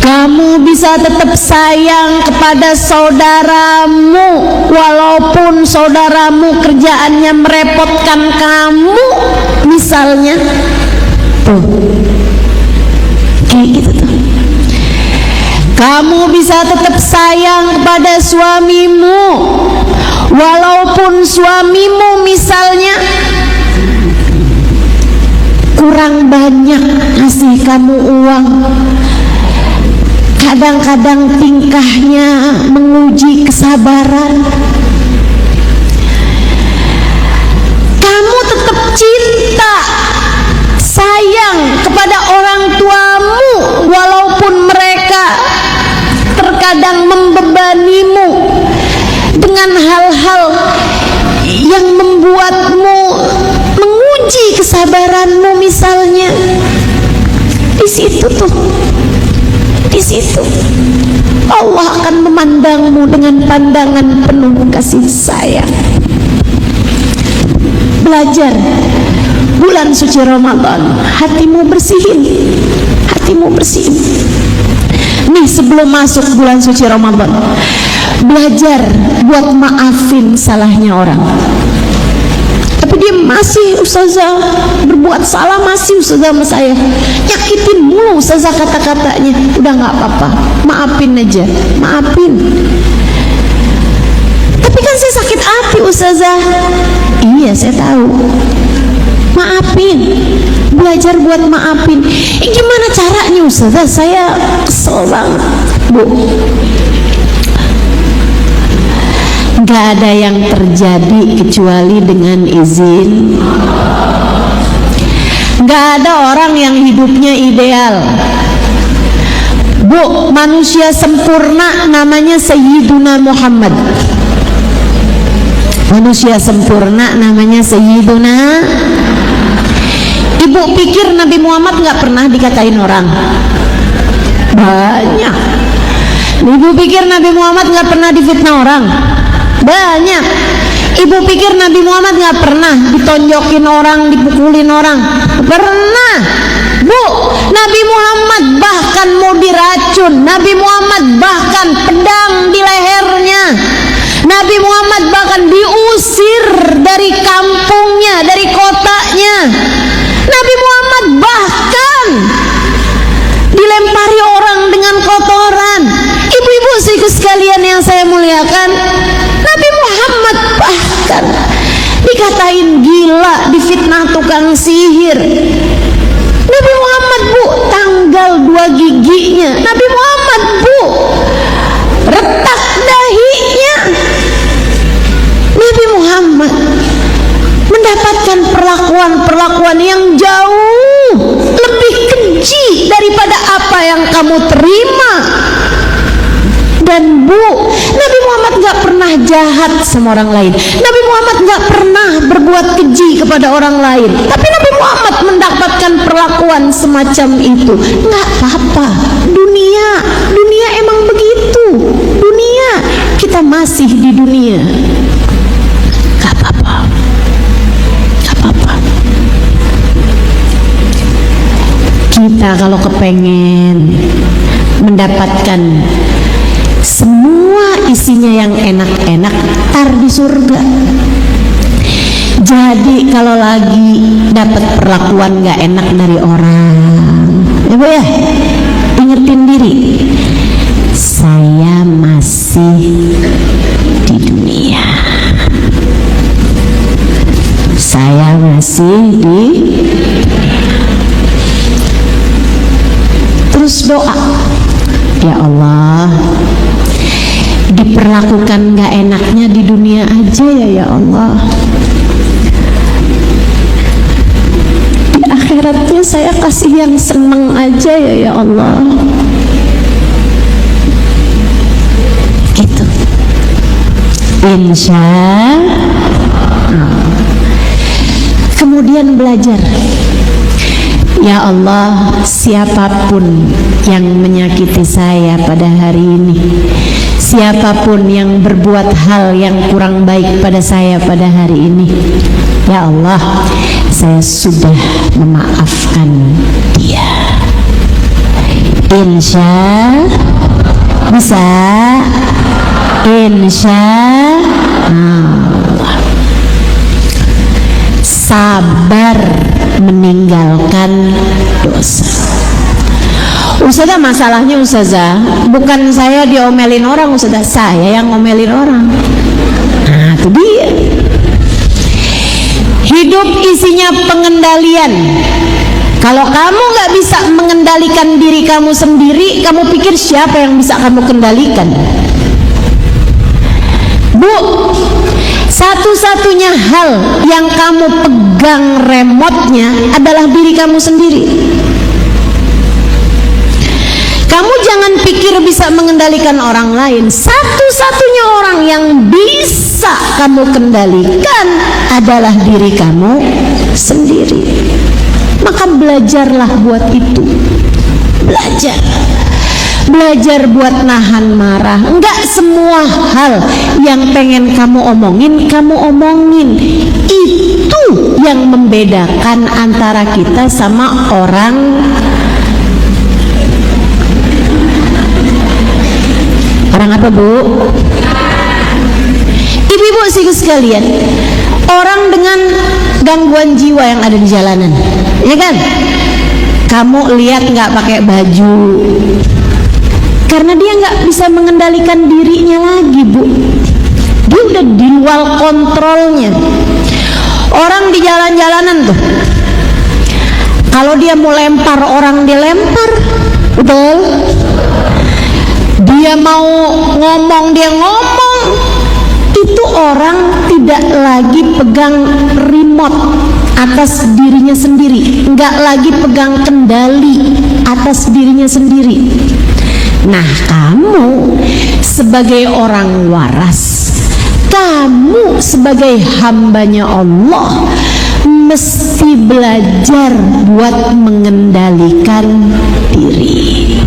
Kamu bisa tetap sayang kepada saudaramu walaupun saudaramu kerjaannya merepotkan kamu, misalnya. Tuh, kayak gitu tuh. Kamu bisa tetap sayang kepada suamimu walaupun suamimu misalnya kurang banyak ngasih kamu uang, kadang-kadang tingkahnya menguji kesabaran. Kamu tetap cinta, sayang kepada orang tuamu walaupun mereka terkadang membebanimu dengan hal-hal yang membuatmu menguji kesabaranmu misalnya. Di situ tuh, di situ Allah akan memandangmu dengan pandangan penuh kasih sayang. Belajar bulan suci Ramadan, hatimu bersihin, hatimu bersihin. Nih sebelum masuk bulan suci Ramadan, belajar buat maafin salahnya orang. Tapi dia masih, ustazah, berbuat salah masih ustazah sama saya, nyakitin mulu ustazah kata-katanya. Udah gak apa-apa, maafin aja, maafin. Tapi kan saya sakit hati ustazah. Iya saya tahu, maafin, belajar buat maafin. Gimana caranya ustazah? Saya kesel banget, Bu. Gak ada yang terjadi kecuali dengan izin. Gak ada orang yang hidupnya ideal, Bu. Manusia sempurna namanya Sayyiduna Muhammad. Manusia sempurna namanya Sayyiduna. Ibu pikir Nabi Muhammad gak pernah dikatain orang? Banyak. Ibu pikir Nabi Muhammad gak pernah difitnah orang? Banyak. Ibu pikir Nabi Muhammad gak pernah ditonjokin orang, dipukulin orang? Pernah, Bu. Nabi Muhammad bahkan mau diracun, Nabi Muhammad bahkan pedang di lehernya, Nabi Muhammad bahkan diusir dari kampungnya, dari kotanya. Nabi Muhammad bahkan dilempari orang dengan kotoran. Ibu-ibu sekalian yang saya muliakan, Nabi Muhammad bahkan dikatain gila, difitnah tukang sihir. Nabi Muhammad, Bu, tanggal 2 giginya. Nabi Muhammad, Bu, retak dahinya. Nabi Muhammad mendapatkan perlakuan-perlakuan yang jauh lebih keji daripada apa yang kamu terima. Dan Bu, Nabi Muhammad gak pernah jahat sama orang lain. Nabi Muhammad gak pernah berbuat keji kepada orang lain. Tapi Nabi Muhammad mendapatkan perlakuan semacam itu. Gak apa-apa, dunia emang begitu. Dunia, kita masih di dunia. Gak apa-apa, gak apa-apa. Kita kalau kepengen mendapatkan semua isinya yang enak-enak, tar di surga. Jadi kalau lagi dapat perlakuan gak enak dari orang, ya Bu ya, ingetin diri, saya masih di dunia, saya masih di. Terus doa, ya Allah, diperlakukan gak enaknya di dunia aja ya Allah, di akhiratnya saya kasih yang seneng aja ya Allah. Insya Allah. Kemudian belajar. Ya Allah, siapapun yang menyakiti saya pada hari ini, siapapun yang berbuat hal yang kurang baik pada saya pada hari ini, ya Allah, saya sudah memaafkan dia. Insya bisa. Insya Allah. Sabar meninggalkan dosa. Ustazah, masalahnya Ustazah, bukan saya diomelin orang Ustazah, saya yang ngomelin orang. Nah, itu dia. Hidup isinya pengendalian. Kalau kamu gak bisa mengendalikan diri kamu sendiri, kamu pikir siapa yang bisa kamu kendalikan? Bu, satu-satunya hal yang kamu pegang remotenya adalah diri kamu sendiri. Kamu jangan pikir bisa mengendalikan orang lain. Satu-satunya orang yang bisa kamu kendalikan adalah diri kamu sendiri. Maka belajarlah buat itu. Belajar buat nahan marah. Enggak semua hal yang pengen kamu omongin, kamu omongin. Itu yang membedakan antara kita sama orang apa, Bu? Ibu-ibu sekalian, orang dengan gangguan jiwa yang ada di jalanan, ya kan? Kamu lihat nggak pakai baju, karena dia nggak bisa mengendalikan dirinya lagi, Bu. Dia udah di luar kontrolnya. Orang di jalan-jalanan tuh, kalau dia mau lempar orang, dia lempar, betul? Dia mau ngomong, dia ngomong. Itu orang tidak lagi pegang remote atas dirinya sendiri, nggak lagi pegang kendali atas dirinya sendiri. Nah, kamu sebagai orang waras, kamu sebagai hambanya Allah, mesti belajar buat mengendalikan diri.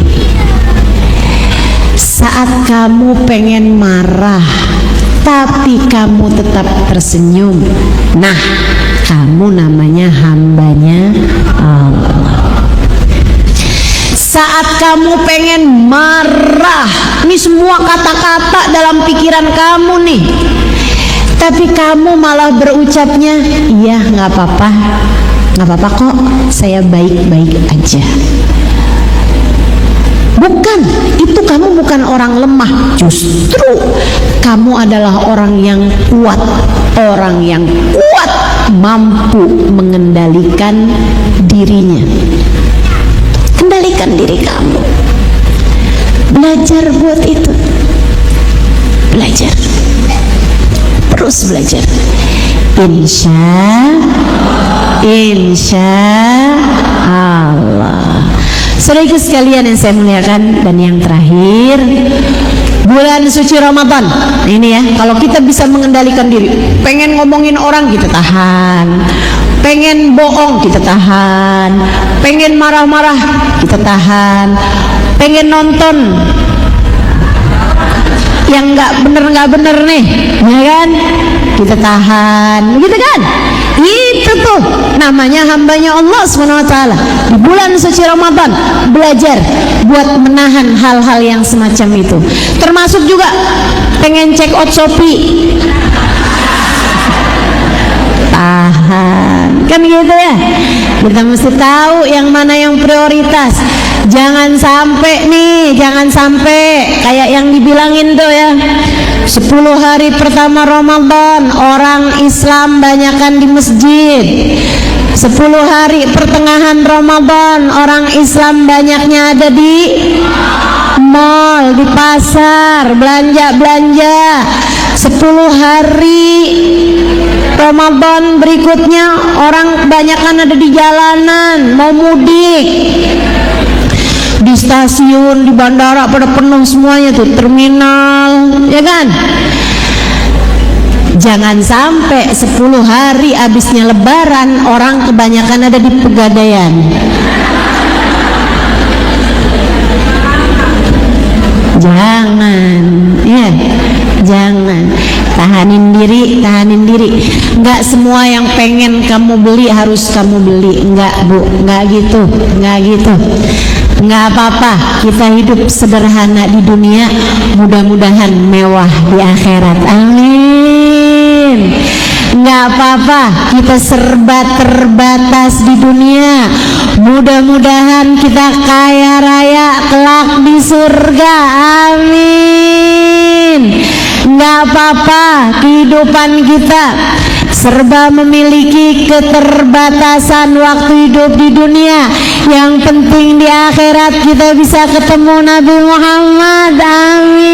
Saat kamu pengen marah tapi kamu tetap tersenyum, nah, kamu namanya hambanya Allah. Saat kamu pengen marah, ini semua kata-kata dalam pikiran kamu nih, tapi kamu malah berucapnya, iya nggak apa-apa kok, saya baik-baik aja. Bukan, itu kamu bukan orang lemah, justru kamu adalah orang yang kuat. Orang yang kuat mampu mengendalikan dirinya. Kendalikan diri kamu. Belajar buat itu. Belajar. Terus belajar. Insya Allah. Saudara sekalian yang saya muliakan, dan yang terakhir, bulan suci Ramadan ini ya, kalau kita bisa mengendalikan diri, pengen ngomongin orang kita tahan, pengen bohong kita tahan, pengen marah-marah kita tahan, pengen nonton yang nggak bener nih, ya kan, kita tahan, gitu kan? Itu tuh namanya hambanya Allah SWT. Di bulan suci Ramadan belajar buat menahan hal-hal yang semacam itu. Termasuk juga pengen check out Shopee, tahan, kan gitu ya. Kita mesti tahu yang mana yang prioritas. Jangan sampai kayak yang dibilangin tuh ya, 10 hari pertama Ramadan orang Islam banyakan di masjid, 10 hari pertengahan Ramadan orang Islam banyaknya ada di mall, di pasar, belanja. 10 hari Ramadan berikutnya orang kebanyakan ada di jalanan, mau mudik, di stasiun, di bandara pada penuh semuanya tuh, terminal, ya kan? Jangan sampai 10 hari abisnya lebaran orang kebanyakan ada di Pegadaian. Jangan, ya, jangan. Tahanin diri. Enggak semua yang pengen kamu beli harus kamu beli. Enggak, Bu, enggak gitu. Enggak apa-apa, kita hidup sederhana di dunia, mudah-mudahan mewah di akhirat. Amin. Enggak apa-apa, kita serba terbatas di dunia, mudah-mudahan kita kaya raya kelak di surga. Amin. Enggak apa-apa, kehidupan kita serba memiliki keterbatasan waktu hidup di dunia. Yang penting di akhirat kita bisa ketemu Nabi Muhammad. Amin.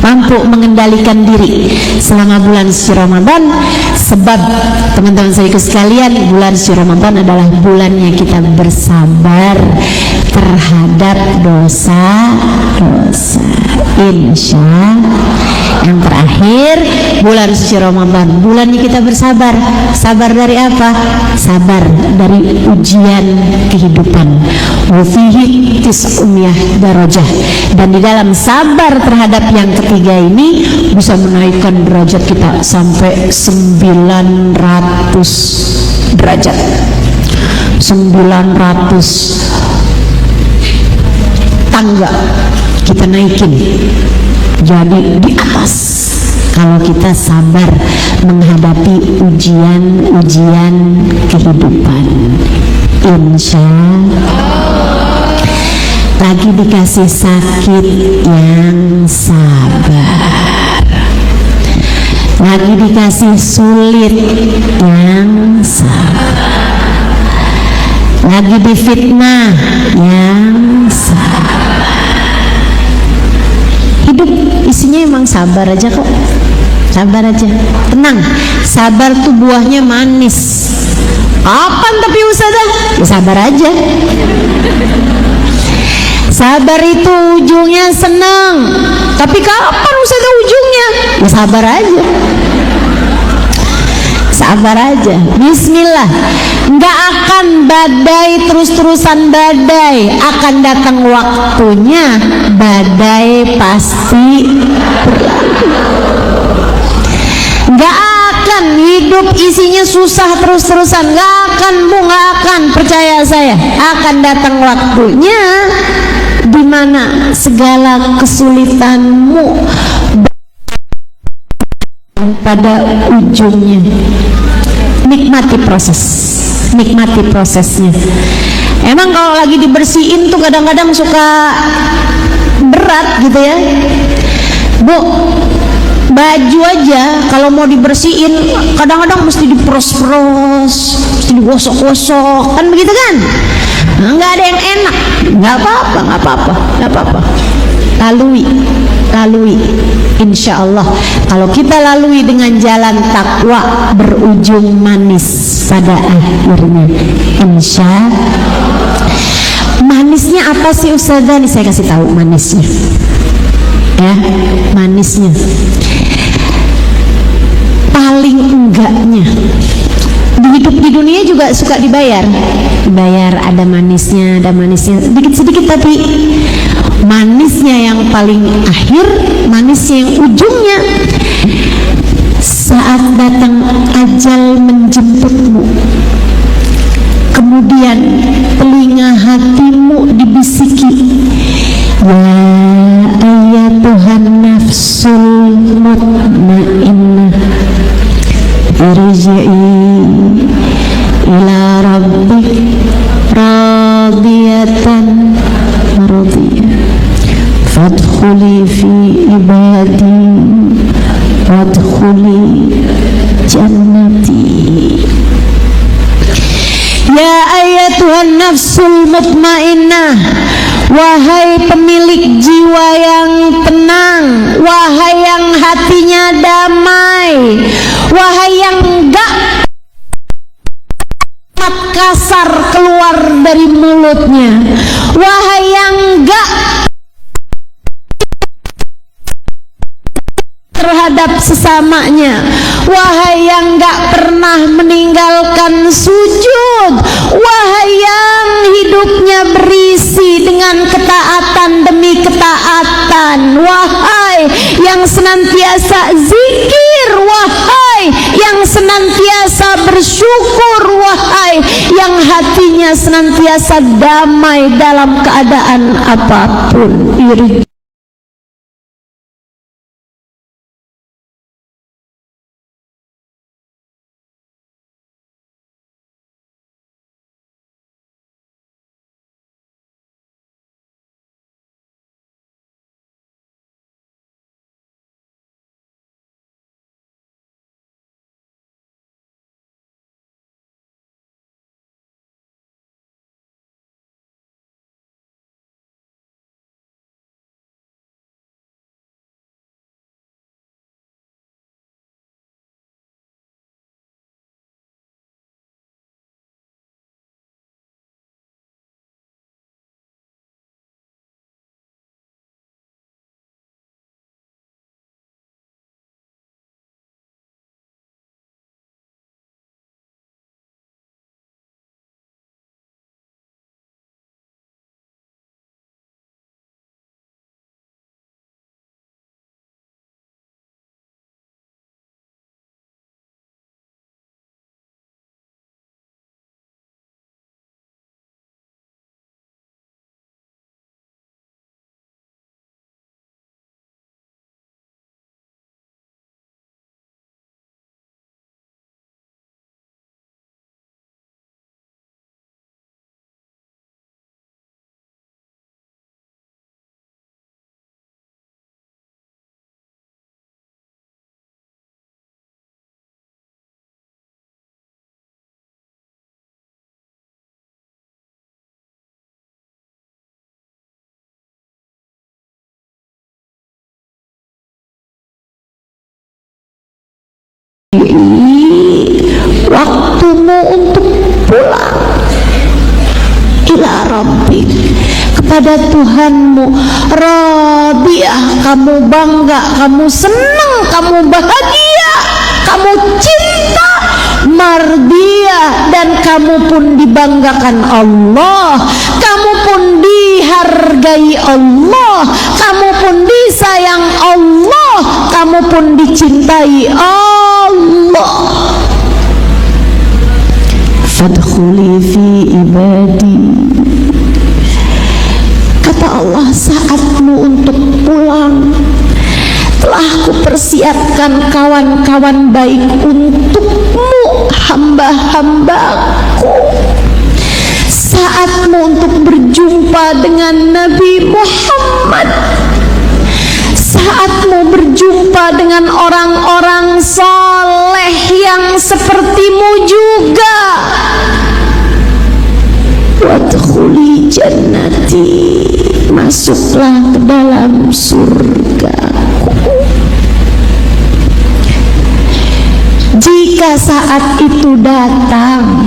Mampu mengendalikan diri selama bulan suci Ramadan, sebab teman-teman saya sekalian, bulan suci Ramadan adalah bulannya kita bersabar terhadap dosa-dosa. Insya. Yang terakhir, bulan suci Ramadan, bulannya kita bersabar. Sabar dari apa? Sabar dari ujian kehidupan. Wa fihi tis'umiyah darajah. Dan di dalam sabar terhadap yang ketiga ini bisa menaikkan derajat kita sampai 900 derajat. 900 tangga kita naikin jadi di atas kalau kita sabar menghadapi ujian-ujian kehidupan. Insya lagi dikasih sakit yang sabar, lagi dikasih sulit yang sabar, lagi difitnah yang sabar. Hidup isinya emang sabar aja kok. Sabar aja, tenang. Sabar tuh buahnya manis. Apaan tapi Ustazah? Ya sabar aja. Sabar itu ujungnya senang. Tapi kapan Ustazah ujungnya? Ya sabar aja. Sabar aja. Bismillah. Nggak akan badai terus-terusan badai. Akan datang waktunya badai pasti berlalu. Nggak akan hidup isinya susah terus-terusan. Nggak akan, Bu, nggak akan. Percaya saya. Akan datang waktunya di mana segala kesulitanmu pada ujungnya. Nikmati proses, nikmati prosesnya. Emang kalau lagi dibersihin tuh kadang-kadang suka berat gitu ya, Bu. Baju aja kalau mau dibersihin kadang-kadang mesti dipros-pros, mesti digosok-gosok, kan begitu kan? Nggak ada yang enak. Nggak apa-apa. Lalui. Insya Allah kalau kita lalui dengan jalan takwa berujung manis pada akhirnya. Insya. Manisnya apa sih Ustazah? Nih saya kasih tahu manisnya. Ya, manisnya. Paling enggaknya di hidup di dunia juga suka dibayar, ada manisnya, sedikit-sedikit, tapi manisnya yang paling akhir, manisnya yang ujungnya saat datang ajal menjemputmu, kemudian telinga hatimu dibisiki, ya ayyatuhan nafsul mutmainnah irji'i ila rabbik radiyatan maradiyah fadkhuli fi ibadi wadkhuli jannati. Ya ayyatuhan nafsul mutmainnah, wahai pemilik jiwa yang tenang, wahai yang hatinya damai, wahai yang enggak kasar keluar dari mulutnya, wahai yang enggak terhadap sesamanya. Wahai yang gak pernah meninggalkan sujud, wahai yang hidupnya berisi dengan ketaatan demi ketaatan, wahai yang senantiasa zikir, wahai yang senantiasa bersyukur, wahai yang hatinya senantiasa damai dalam keadaan apapun. Waktumu untuk pulang ila Rabbik, kepada Tuhanmu. Radiyah, kamu bangga, kamu senang, kamu bahagia, kamu cinta. Mardiyah, dan kamu pun dibanggakan Allah, kamu pun dihargai Allah, kamu pun disayang Allah, kamu pun dicintai Allah. Fadkhuli fi ibadi, kata Allah, saatmu untuk pulang. Telah kupersiapkan kawan-kawan baik untukmu, hamba-hambaku. Saatmu untuk berjumpa dengan Nabi Muhammad. Saatmu berjumpa dengan orang-orang soleh yang sepertimu juga. Wadkhuli jannati, masuklah ke dalam surgaku. Jika saat itu datang,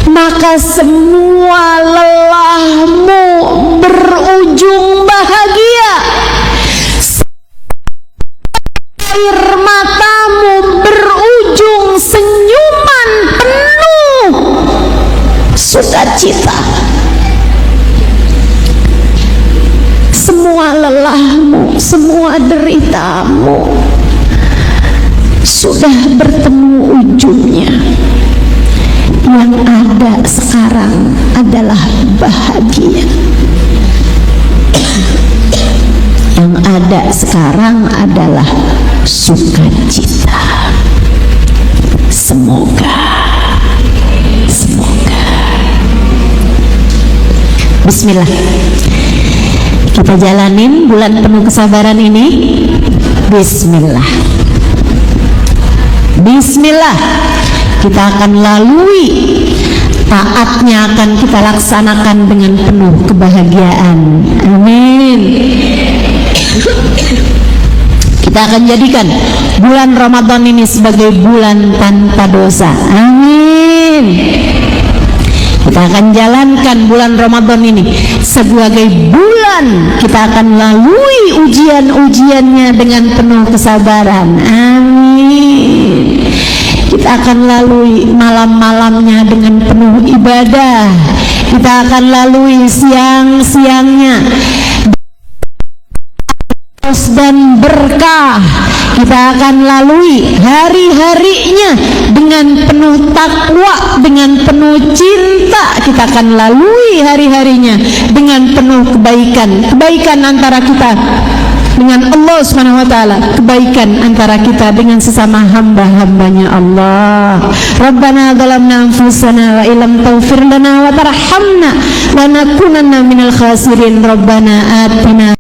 maka semua lelahmu berujung bahagia, air matamu berujung senyuman penuh sukacita. Semua lelahmu, semua deritamu sudah bertemu ujungnya. Yang ada sekarang adalah bahagia. Yang ada sekarang adalah sukacita. Semoga Bismillah, kita jalanin bulan penuh kesabaran ini. Bismillah, Bismillah, kita akan lalui. Taatnya akan kita laksanakan dengan penuh kebahagiaan. Amin. Kita akan jadikan bulan Ramadan ini sebagai bulan tanpa dosa. Amin. Kita akan jalankan bulan Ramadan ini sebagai bulan kita akan lalui ujian-ujiannya dengan penuh kesabaran. Amin. Kita akan lalui malam-malamnya dengan penuh ibadah. Kita akan lalui siang-siangnya dan berkah. Kita akan lalui hari-harinya dengan penuh takwa, dengan penuh cinta. Kita akan lalui hari-harinya dengan penuh kebaikan antara kita dengan Allah Subhanahu wa taala, kebaikan antara kita dengan sesama hamba-hambanya Allah. Rabbana zalamna anfusana wa illam taghfir lana wa tarhamna lanakunanna minal khasirin. Rabbana atina